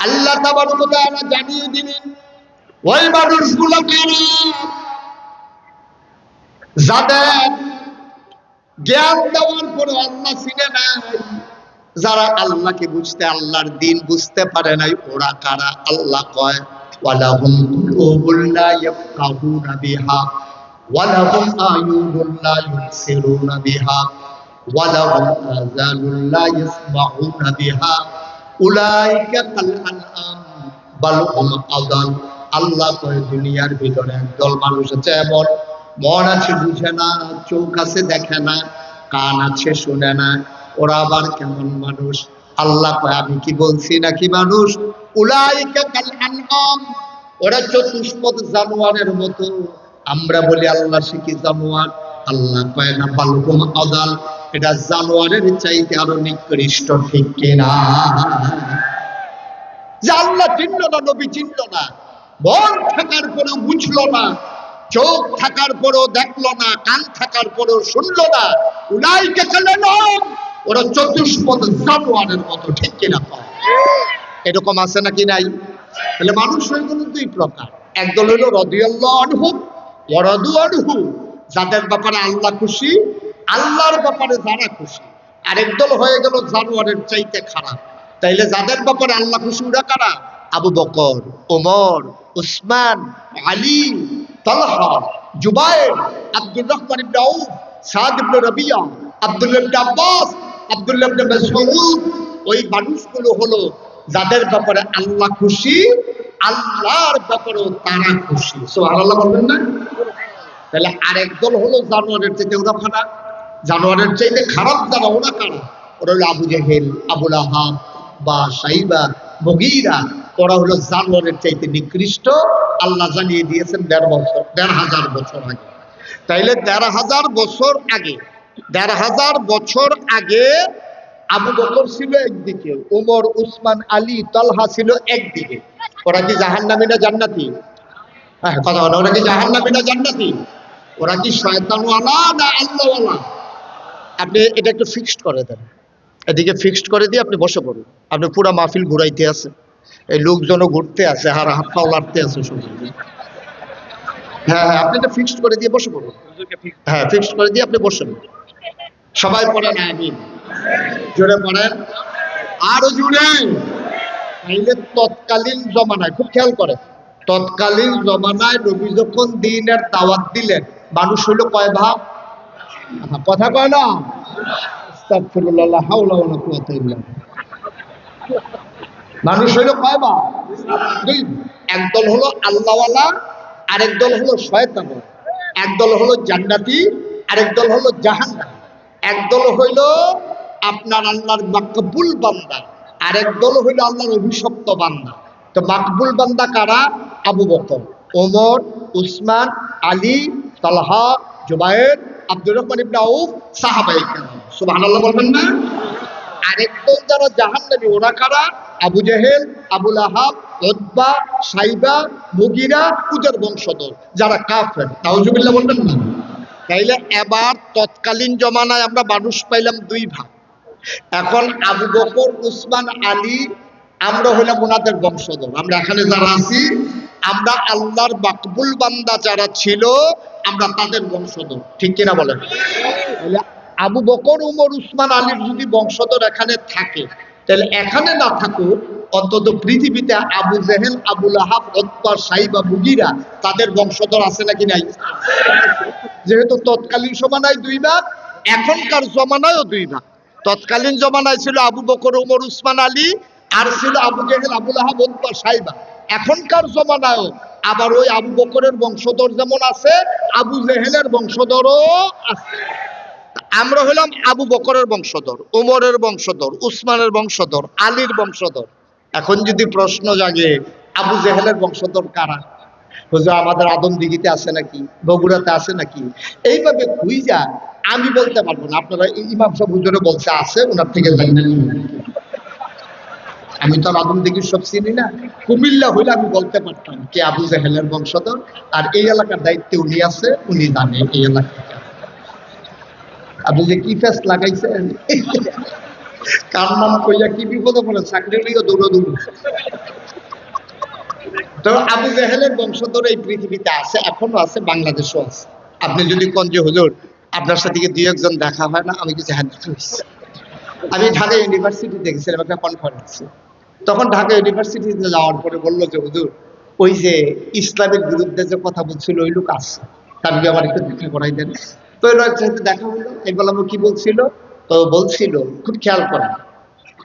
আল্লাহ তাবারক ওয়া তাআলা জানিয়ে দিলেন ওই মানুষগুলো কারা। যাদের জ্ঞান দেওয়ার পরে আল্লাহ চিনে নাই, যারা আল্লাহকে বুঝতে, আল্লাহর দিন বুঝতে পারে নাই, ওরা কারা? আল্লাহ কয় ওয়ালাহুম কুলুবুল লা ইয়াফকাহুনা বিহা ওয়ালাহুম আয়ুনুন লা ইউবসিরুনা বিহা ওয়ালাহুম আযানুন লা ইয়াসমাউনা বিহা উলাইকা কাল আনআম বাল হুম আযাল। আল্লাহ কয় দুনিয়ার ভিতরে একদল মানুষ আছে এমন, মন আছে বুঝে না, চোখ আছে দেখে না, কান আছে শুনে না, ওরা আবার কেমন মানুষ? আল্লাহ কয় আমি কি বলছি নাকি মানুষ? উলাইকা কাল আনআম, ওরা চতুষ্পদ জানোয়ারের মতো। আমরা বলি আল্লাহ শিখি জানোয়ার, আল্লাহ কয় না বালহুম আযাল, এটা জানোয়ারের চাইতে আরো নিকৃষ্ট, ঠিক কিনা? যে আল্লাহ চিনল না, নবী চিনল না, মন থাকার পরেও বুঝলো না, চোখ থাকার পরেও দেখলো না, কান থাকার পরেও শুনলো না, উলাইকা কাল আনআম, ওরা চতুষ্পদ জানোয়ারের মতো, ঠিক কিনা? এরকম আছে নাকি নাই? তাহলে মানুষ হয়ে গেল দুই প্রকার। একদল হলো রাদিয়াল্লাহু আনহু ওয়া রাদু আনহু, যাদের ব্যাপারে আল্লাহ খুশি, আল্লাহর ব্যাপারে যারা খুশি। আরেকদল হয়ে গেল জানোয়ারের চাইতে খারাপ। তাইলে যাদের ব্যাপারে আল্লাহ খুশি ওরা কারা? আবু বকর, ওমর, উসমান, আলী, তালহা, জুবায়ের, আব্দুর রহমান ইবনে আউফ, সাদ ইবনে রাবিয়া, আব্দুল্লাহ ইবনে আব্বাস, আব্দুল্লাহ ইবনে মাসউদ। ওই মানুষগুলো হলো যাদের ব্যাপারে আল্লাহ খুশি, আল্লাহর ব্যাপারেও তারা খুশি। সুবহানাল্লাহ বলবেন না? তাহলে আরেক দল হলো জানোয়ারের চাইতে ওরা খারাপ। জানোয়ারের চাইতে খারাপ যারা, ওরা কারা? ওরা হলো আবু জেহেল, আবু লাহাব বা সাইবা, মুগীরা। ওরা হলো জানোয়ারের চাইতে নিকৃষ্ট। আল্লাহ জানিয়ে দিয়েছেন ১,৫০০ বছর আগে। তাইলে ১,৫০০ বছর আগে, ১,৫০০ বছর আগে আবু বকর ছিল একদিকে, ওমর, উসমান, আলী, তালহা ছিল একদিকে। ওরা কি জাহান্নামী না জান্নাতি? কথা বলো, ওরা কি জাহান্নামী না জান্নাতি? ওরা কি শয়তানওয়ালা না আল্লাহওয়ালা? আপনি এটা একটু ফিক্সড করে দেন, এদিকে ফিক্সড করে দিয়ে আপনি বসে পড়ুন। আপনি পুরা মাহফিল ঘুরাইতে আছে, এই লোকজনও ঘুরতে আছে, হাত পাও লাড়তে আছে শুধু। হ্যাঁ, আপনি এটা ফিক্সড করে দিয়ে বসে পড়ুন। হ্যাঁ, ফিক্সড করে দিয়ে আপনি বসেন। সবাই পড়েন আমিন, জোরে পড়েন, আরো জোরে। তাইলে তৎকালীন জমানায়, খুব খেয়াল করে, তৎকালীন জমানায় নবী যখন দ্বীনের দাওয়াত দিলেন, মানুষ হইল কয় ভাগ? কথা কয় না? আস্তাগফিরুল্লাহ, লা হাওলা ওয়ালা কুওয়াতা ইল্লা বিল্লাহ। মানুষ হইল কয় ভাগ? দুই। একদল হলো আল্লাহওয়ালা, আরেক দল হলো শয়তান। একদল হলো জান্নাতি, আরেক দল হলো জাহান্নামী। একদল হইল আপনার আল্লাহর মাকবুল বান্দা, আরেক দল হইল আল্লাহর অভিশপ্ত বান্দা। তো মাকবুল বান্দা কারা? আবু বকর, ওমর, উসমান, আলী, তালহা, জুবায়ের, আব্দুর রহমান ইবনে আউফ, সাহাবায়ে কেরাম। সুবহানাল্লাহ বলবেন না? আরেক দল যারা জাহান্নামী, ওরা কারা? আবু জেহেল, আবু লাহাব, উতবা, সাইবা, মুগীরা, ওদের বংশধর যারা কাফের। নাউজুবিল্লাহ বলবেন না? তাইলে এবার তৎকালীন জমানায় আমরা মানুষ পাইলাম দুই ভাগ। এখন আবু বকর, উসমান, আলী, আমরা হইলাম ওনাদের বংশধর। আমরা এখানে যারা আছি, আমরা আল্লাহর মাকবুল বান্দা যারা ছিল, আমরা তাদের বংশধর, ঠিক কিনা বলেন? তাহলে আবু বকর, উমর, উসমান, আলীর যদি বংশধর এখানে থাকে, তাহলে এখানে না থাকুক, অন্তত পৃথিবীতে আবু জেহেল, আবু লাহাব, উতবা, সাইবা, মুগীরা, তাদের বংশধর আছে নাকি নাই? যেহেতু তৎকালীন জমানায় দুই ভাগ, এখনকার জমানায়ও দুই ভাগ। তৎকালীন জমানায় ছিল আবু বকর, ওমর, উসমান, আলী, আর ছিল আবু জেহেল, আবু লাহাব, উতবা, সাইবা। এখনকার জমানায়ও আবার ওই আবু বকরের বংশধর যেমন আছে, আবু জেহেলের বংশধরও আছে। আমরা হলাম আবু বকরের বংশধর, ওমরের বংশধর, উসমানের বংশধর, আলীর বংশধর। এখন যদি প্রশ্ন জাগে, আবু জেহেলের বংশধর কারা? হুজুর আমাদের আদমদিঘিতে আছে নাকি, বগুড়াতে আছে নাকি? এইভাবে খুঁজা আমি বলতে পারবো না। আপনারা ইমাম সাহেব হুজুরে বলছে আছে, ওনার থেকে জানি না। আমি তো আদমদিঘির সব চিনি না। কুমিল্লা হইলে আমি বলতে পারতাম কে আবু জেহেলের বংশধর, আর এই এলাকার দায়িত্বে উনি আছে, উনি জানে এই এলাকা। আপনি যে কি ফেস লাগাইছেন, কার নাম কইয়া কি বিপদে পড়ে, চাকরি লইয়া দৌড়াদৌড়ি। তো আবু জেহেলের বংশধর এই পৃথিবীতে আছে, এখনো আছে, বাংলাদেশও আছে। আপনি যদি কোন যে হুজুর আপনার সাথে কি দুই একজন দেখা হয় না, আমি কিছু হ্যাঁ দেখা হয়েছে। আমি ঢাকা ইউনিভার্সিটি দেখেছিলাম একটা কনফারেন্সে, তখন ঢাকা ইউনিভার্সিটিতে যাওয়ার পরে বললো যে হুজুর ওই যে ইসলামের বিরুদ্ধে যে কথা বলছিল ওই লোক আসছে, তার কি আমার একটু দেখা করাই দেন। তো ওই লোকের সাথে দেখা হলো, এই বললাম কি বলছিল, তো বলছিল খুব খেয়াল করেন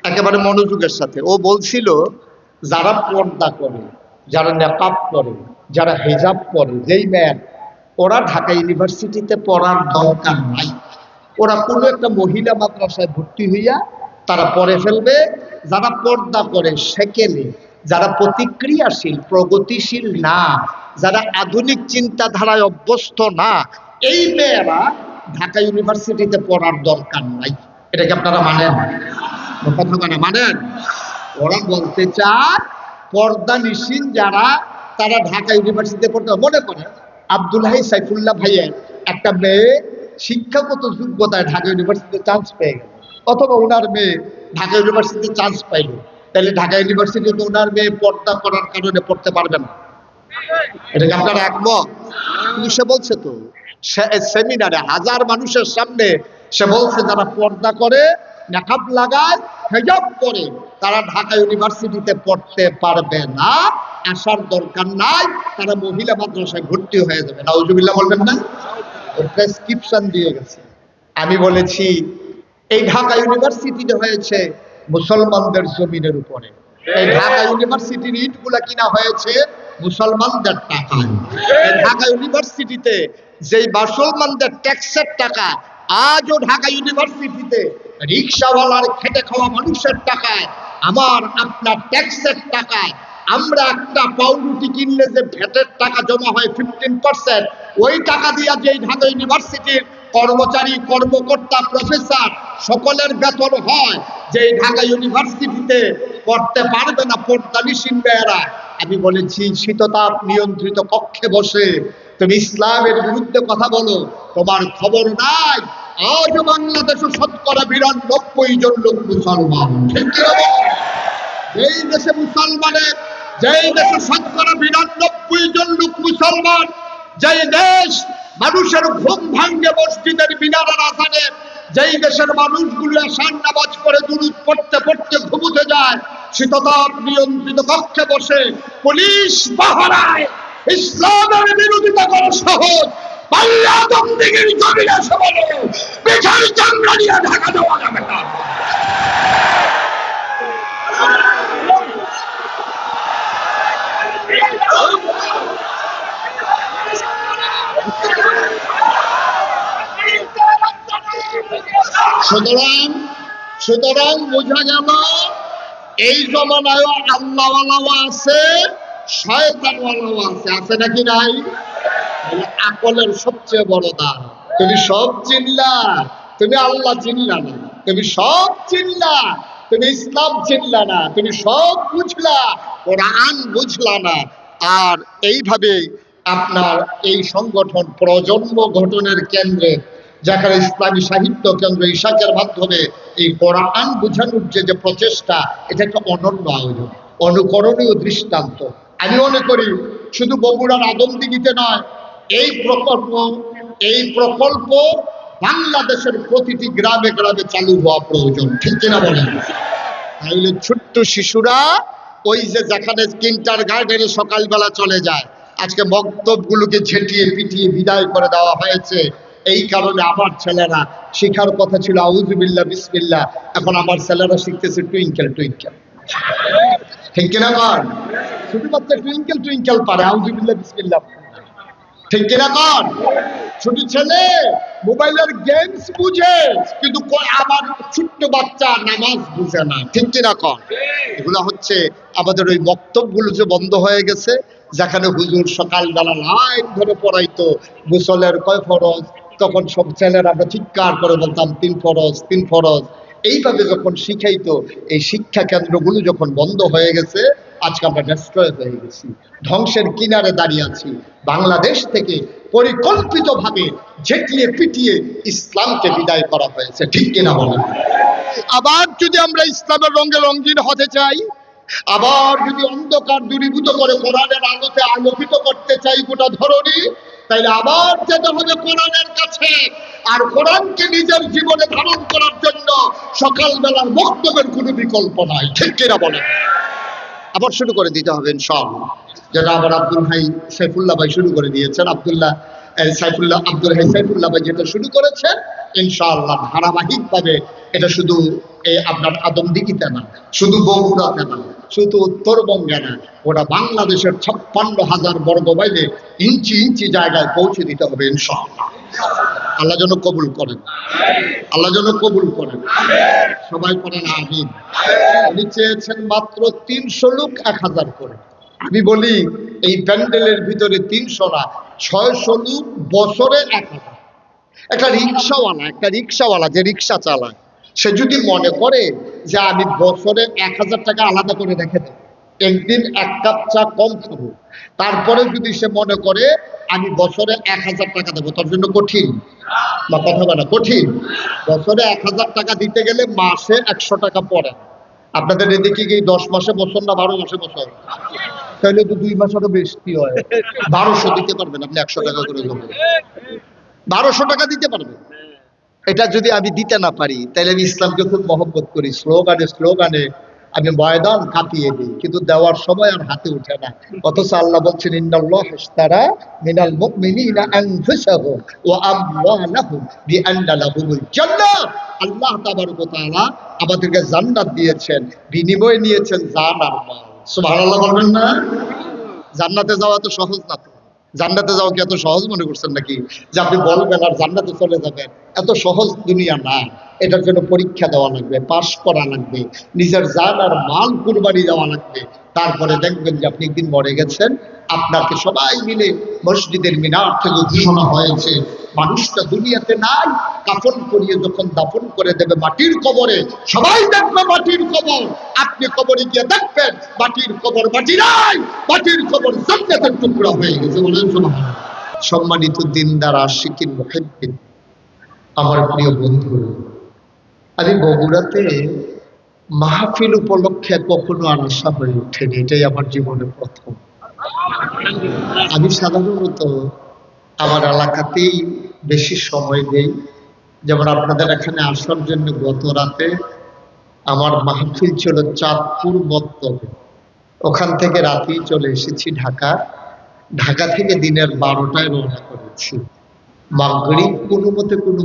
একেবারে মনোযোগের সাথে, ও বলছিল যারা পর্দা করে, যারা নেকাব করে, যারা হেজাব পরে, যেই মেয়ের, ওরা ঢাকা ইউনিভার্সিটিতে পড়ার দরকার নাই। ওরা কোনো একটা মহিলা মাদ্রাসায় ভর্তি হইয়া তারা পড়ে ফেলবে। যারা পর্দা করে সেকেলে, যারা প্রতিক্রিয়াশীল প্রগতিশীল না, যারা আধুনিক চিন্তাধারায় অভ্যস্ত না, এই মেয়েরা ঢাকা ইউনিভার্সিটিতে পড়ার দরকার নাই। এটাকে আপনারা মানেন? কথা মানে মানেন? ওরা বলতে চায় পর্দা নিশীন যারা, তারা ঢাকা ইউনিভার্সিটিতে পড়তে। মনে করেন আব্দুল হাই সাইফুল্লাহ ভাইয়ের একটা মেয়ে শিক্ষাগত যোগ্যতায় ঢাকা ইউনিভার্সিটিতে চান্স পেয়ে গেল, অথবা ওনার মেয়ে ঢাকা ইউনিভার্সিটিতে চান্স পাইল, তাহলে ঢাকা ইউনিভার্সিটিতে ওনার মেয়ে পর্দা করার কারণে পড়তে পারবে না। এটাকে আপনারা একমত? কিন্তু সে বলছে তো সেমিনারে হাজার মানুষের সামনে সে বলছে যারা পর্দা করে, নেকাব লাগায়, হেজাব করে, তারা ঢাকা ইউনিভার্সিটিতে পড়তে পারবে না, আসার দরকার নাই, তারা মহিলা মাদ্রাসায় ভর্তি হয়ে যাবে। নাউজুবিল্লাহ বলবেন না? প্রেসক্রিপশন দিয়ে গেছে। আমি বলেছি এই ঢাকা ইউনিভার্সিটিতে হয়েছে মুসলমানদের জমিনের উপরে, এই ঢাকা ইউনিভার্সিটির ইটগুলা কিনা হয়েছে মুসলমানদের টাকায়। এই ঢাকা ইউনিভার্সিটিতে যেই মুসলমানদের ট্যাক্সের টাকা, আজও ঢাকা ইউনিভার্সিটিতে রিক্সাওয়ালার খেটে খাওয়া মানুষের টাকায়, আমার আপনার ট্যাক্সের টাকায়, আমরা একটা পাউরুটি কিনলে যে ভ্যাটের টাকা জমা হয় 15%, ওই টাকা দিয়ে যে ঢাকা ইউনিভার্সিটির কর্মচারী, কর্মকর্তা, প্রফেসর সকলের বেতন হয়, যে ঢাকা ইউনিভার্সিটিতে পড়তে পারবে না পর্দানিসীন মেয়েরা। আমি বলেছি শীততাপ নিয়ন্ত্রিত কক্ষে বসে তুমি ইসলামের বিরুদ্ধে কথা বলো, তোমার খবর নাই আজ বাংলাদেশে শতকরা 92 জন লোক মুসলমান। যেই দেশে মুসলমানের, যেই দেশে শতকরা 92 জন লোক মুসলমান, যেই দেশ মানুষের ঘুম ভাঙ্গে মসজিদের মিনারের আজানে, যেই দেশের মানুষগুলো আসার নামাজ করে দুরূদ পড়তে পড়তে ঘুমুতে যায়, শীততাপ নিয়ন্ত্রিত কক্ষে বসে পুলিশ পাহারায় ইসলামের বিরোধিতা করা সহজ, পাল্লা দমদিগির জমিনে এসে বলে পিঠার চামড়া নিয়ে ঢাকা দেওয়া যাবে না। সুতরাং বোঝা গেল এই জমানায় আল্লাহওয়ালাও আছে, শয়তানওয়ালাও আছে। আছে নাকি নাই? আকলের সবচেয়ে বড় দান। তুমি সব চিনলা, তুমি আল্লাহ চিনলা না। তুমি সব চিনলা, তুমি ইসলাম চিনলা না। তুমি সব বুঝলা, কোরআন বুঝলা না। আর এইভাবেই আপনার এই সংগঠন প্রজন্ম গঠনের কেন্দ্রে, যেখানে ইসলামী সাহিত্য কেন্দ্র ইশাকের মাধ্যমে এই কোরআন বোঝানোর যে প্রচেষ্টা, এটা একটা অনন্য আয়োজন, অনুকরণীয় দৃষ্টান্ত। আমি মনে করি শুধু বগুড়ার আদমদিঘিতে নয়, এই প্রকল্প বাংলাদেশের প্রতিটি গ্রামে গ্রামে চালু হওয়া প্রয়োজন। ঠিক কিনা বলেন? তাহলে ছোট্ট শিশুরা ওই যে যেখানে কিন্টার গার্ডেনে সকালবেলা চলে যায়, আজকে মক্তবগুলোকে ঝেঁটিয়ে পিটিয়ে বিদায় করে দেওয়া হয়েছে। এই কারণে আমার ছেলেরা শিখার কথা ছিল আউযুবিল্লাহ বিসমিল্লাহ, এখন আমার ছেলেরা শিখতেছে টুইঙ্কেল টুইঙ্কেল। ঠিক কিনা কর? শুধুমাত্র টুইঙ্কেল টুইঙ্কেল পারে, আউযুবিল্লাহ বিসমিল্লাহ। ঠিক কিনা কর? ছোট ছেলে মোবাইলের গেমস বুঝে, কিন্তু আমার ছোট্ট বাচ্চা নামাজ বুঝে না। ঠিক কিনা কর? এগুলো হচ্ছে আমাদের ওই বক্তব্যগুলো যে বন্ধ হয়ে গেছে, যেখানে হুজুর সকালবেলা লাইন ধরে পড়াইতো গোসলের কয় ফরজ, তখন সব ছেলেরা আমরা চিৎকার করে বলতাম 3 ফরজ 3 ফরজ। এইভাবে যখন শিখাইতো, এই শিক্ষা কেন্দ্রগুলো যখন বন্ধ হয়ে গেছে, আজকে আমরা ডেস্ট্রয় হয়ে গেছি, ধ্বংসের কিনারে দাঁড়িয়ে আছি। বাংলাদেশ থেকে পরিকল্পিতভাবে ঝেঁটিয়ে পিটিয়ে ইসলামকে বিদায় করা হয়েছে। ঠিক কিনা বলেন? আবার যদি আমরা ইসলামের রঙে রঙিন হতে চাই, আবার যদি অন্ধকার দূরীভূত করে কোরআনের আলোতে আলোকিত করতে চাই গোটা ধরনী, তাইলে আবার যেতে হবে কোরআনের কাছে, আর কোরআনকে নিজের জীবনে ধারণ করার জন্য সকালবেলার বক্তব্যের কোনো বিকল্প নাই, ঠিক কিনা বলেন? আবার শুরু করে দিতে হবে ইনশাআল্লাহ। যেটা আবার আব্দুল হাই সাইফুল্লাহ ভাই শুরু করে দিয়েছেন, আব্দুল হাই সাইফুল্লাহ ভাই যেটা শুরু করেছেন, ইনশাআল্লাহ ধারাবাহিকভাবে এটা শুধু আপনার আদমদিঘিতে না, শুধু বগুড়াতে না, শুধু উত্তরবঙ্গে না, ওটা বাংলাদেশের 56,000 বর্গ মাইলে ইঞ্চি ইঞ্চি জায়গায় পৌঁছে দিতে হবে ইনশাআল্লাহ। আল্লাহ যেন কবুল করেন, আল্লাহ যেন কবুল করেন। সবাই করেন আমিন। উনি চেয়েছেন মাত্র 300 লোক 1000 করে। আমি বলি এই প্যান্ডেলের ভিতরে 300 না, 600 লোক বছরে 1000। একটা রিক্সাওয়ালা যে রিক্সা চালায়, সে যদি মনে করে যে আমি বছরে 1000 টাকা আলাদা করে রেখে দেব, একদিন 1 কাপ চা কম খাবো, তারপরে যদি সে মনে করে আমি বছরে 1000 টাকা দেবো, তার জন্য কঠিন বা কথা বলা কঠিন। বছরে 1000 টাকা দিতে গেলে মাসে 100 টাকা পড়ে। আপনাদের এদিকে কি 10 মাসে বছর না 12 মাসে বছর? তাহলে তো 2 মাস আরো বেশি হয়। 1200 দিতে পারবেন আপনি 100 টাকা করে জমা, 1200 টাকা দিতে পারবেন। এটা যদি আমি দিতে না পারি, তাহলে আমি ইসলামকে খুব মহব্বত করি, স্লোগানে আমি ময়দান কাঁপিয়ে দিই, কিন্তু দেওয়ার সময় আর হাতে উঠে না। অথচ আল্লাহ বলছেন ইন্নাল্লাহ ইশতারা মিনাল মুমিনিনা আনফুসাহুম ওয়া আমওয়ালাহুম বিআন্না লাহুমুল জান্নাহ। আল্লাহ তাবারক ওয়া তাআলা আমাদেরকে জান্নাত দিয়েছেন, বিনিময়ে নিয়েছেন জান আর মাল। সুবহানাল্লাহ বলবেন না? জান্নাতে যাওয়া তো সহজ না। তো জান্নাতে যাওয়া কি এত সহজ মনে করছেন নাকি যে আপনি বলবেন আর জান্নাতে চলে যাবেন? এত সহজ দুনিয়া না। এটার জন্য পরীক্ষা দেওয়া লাগবে, পাশ করা লাগবে, নিজের জান আর মাল কুরবানি দেওয়া লাগবে। তারপরে দেখবেন যে আপনি একদিন মরে গেছেন, আপনাকে সবাই মিলে মসজিদের মিনার থেকে ঘোষণা হয়েছে মানুষটা দুনিয়াতে নাই, কাফন করিয়ে যখন দাফন করে দেবে মাটির কবরে, সবাই দেখবে মাটির কবর, আপনি কবরে গিয়ে দেখবেন মাটির কবর মাটি নাই, মাটির কবর জান্নাতের টুকরা হয়ে গেছে। বলেন সুবহানাল্লাহ। সম্মানিত দিনদার আশিকিন মুহিব্বিন, আমার প্রিয় বন্ধু, আমি বগুড়াতে মাহফিল উপলক্ষে কখনো আর আশা হয়ে ওঠেনি, এটাই আমার জীবনে প্রথম। আমি সাধারণত আমার এলাকাতেই বেশি সময় দেই। যেমন আপনাদের এখানে আসার জন্য গত রাতে আমার মাহফিল ছিল চাঁদপুর বত্তরে, ওখান থেকে রাতেই চলে এসেছি ঢাকা। ঢাকা থেকে দিনের 12টায় রওনা করেছি। মাগরিব কোনো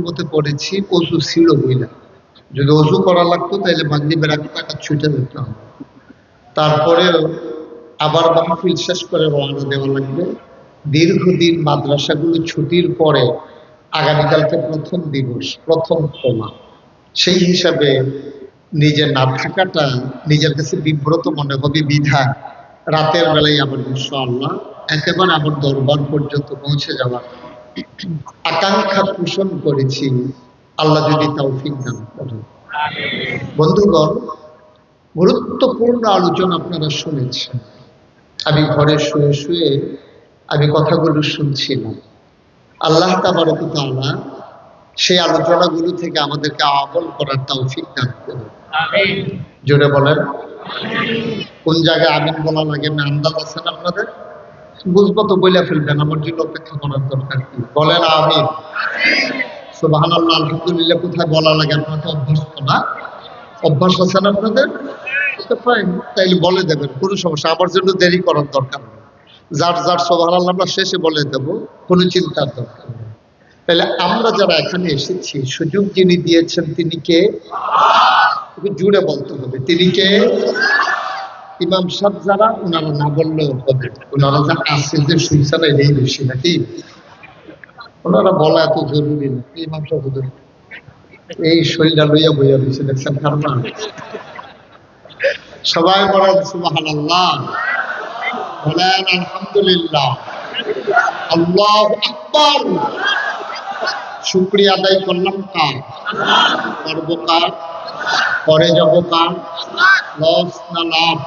মতে পড়েছি, অজু ছিল বইলা, যদি অজু করা লাগতো তাহলে মাগরিবের আগে টাকা ছুটে যেতাম। তারপরেও আবার মাহফিল শেষ করে রওনা দেওয়া লাগবে। দীর্ঘদিন মাদ্রাসাগুলো ছুটির পরে আগামীকালকে প্রথম দিবস, প্রথম খোলা, সেই হিসাবে নিজে না থাকাটা নিজের কাছে বিব্রত মনে হবে। বিধায় রাতের বেলায় আবার ইনশাআল্লাহ একেবারে আমার দরবার পর্যন্ত পৌঁছে যাওয়ার আকাঙ্ক্ষা পোষণ করেছি, আল্লাহ যদি তৌফিক দান করেন। বন্ধুগণ, গুরুত্বপূর্ণ আলোচনা আপনারা শুনেছেন। আমি ঘরে শুয়ে শুয়ে আমি কথাগুলো শুনছিলাম। আল্লাহ তাবারক ওয়া তাআলা সেই আলোচনাগুলো থেকে আমাদেরকে আমল করার তৌফিক দান করুন। আমিন। জোরে বলেন কোন জায়গায় আমিন বলা লাগে না আন্দাজ আছে না আপনাদের? বুঝবো তো বলে ফেলবেন, আমার জন্য অপেক্ষা করার দরকার কি? বলেন আমিন। সুবহানাল্লাহ, আলহামদুলিল্লাহ কোথায় বলা লাগে? আপনারা তো অভ্যস্ত না, অভ্যাস আছে না আপনাদের? তাইলে বলে দেবেন, কোনো সমস্যা, আমার জন্য দেরি করার দরকার নেই। যার যার সুবহানাল্লাহ আমরা শেষে বলে দেব, কোনো চিন্তার দরকার নেই। তাহলে আমরা যারা এখানে এসেছি, সুযোগ যিনি দিয়েছেন তিনি কে? জুড়ে বলতে হবে, তিনি কে? ইমাম সাহেব যারা, ওনারা না বললেও হবে, ওনারা যা আছে যে শুনছে না এই বেশি নাকি? ওনারা বলা এত জরুরি না। ইমাম সাহেব এই শরীরটা লইয়া বইয়া দিচ্ছে, দেখছেন কারণ সবাই বলেন সুবহানাল্লাহ, বলেন আলহামদুলিল্লাহ, আল্লাহু আকবার। শুকরিয়া আদায় করলাম কার? করব কার? করে যাব কার? লস না লাভ?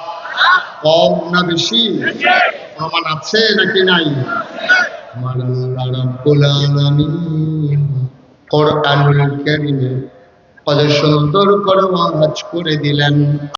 কম না বেশি? প্রমাণ আছে নাকি নাই? আমার আল্লাহ রাব্বুল আলামিন কোরআনুল কারীমে কত সুন্দর করে ওয়াজ করে দিলেন।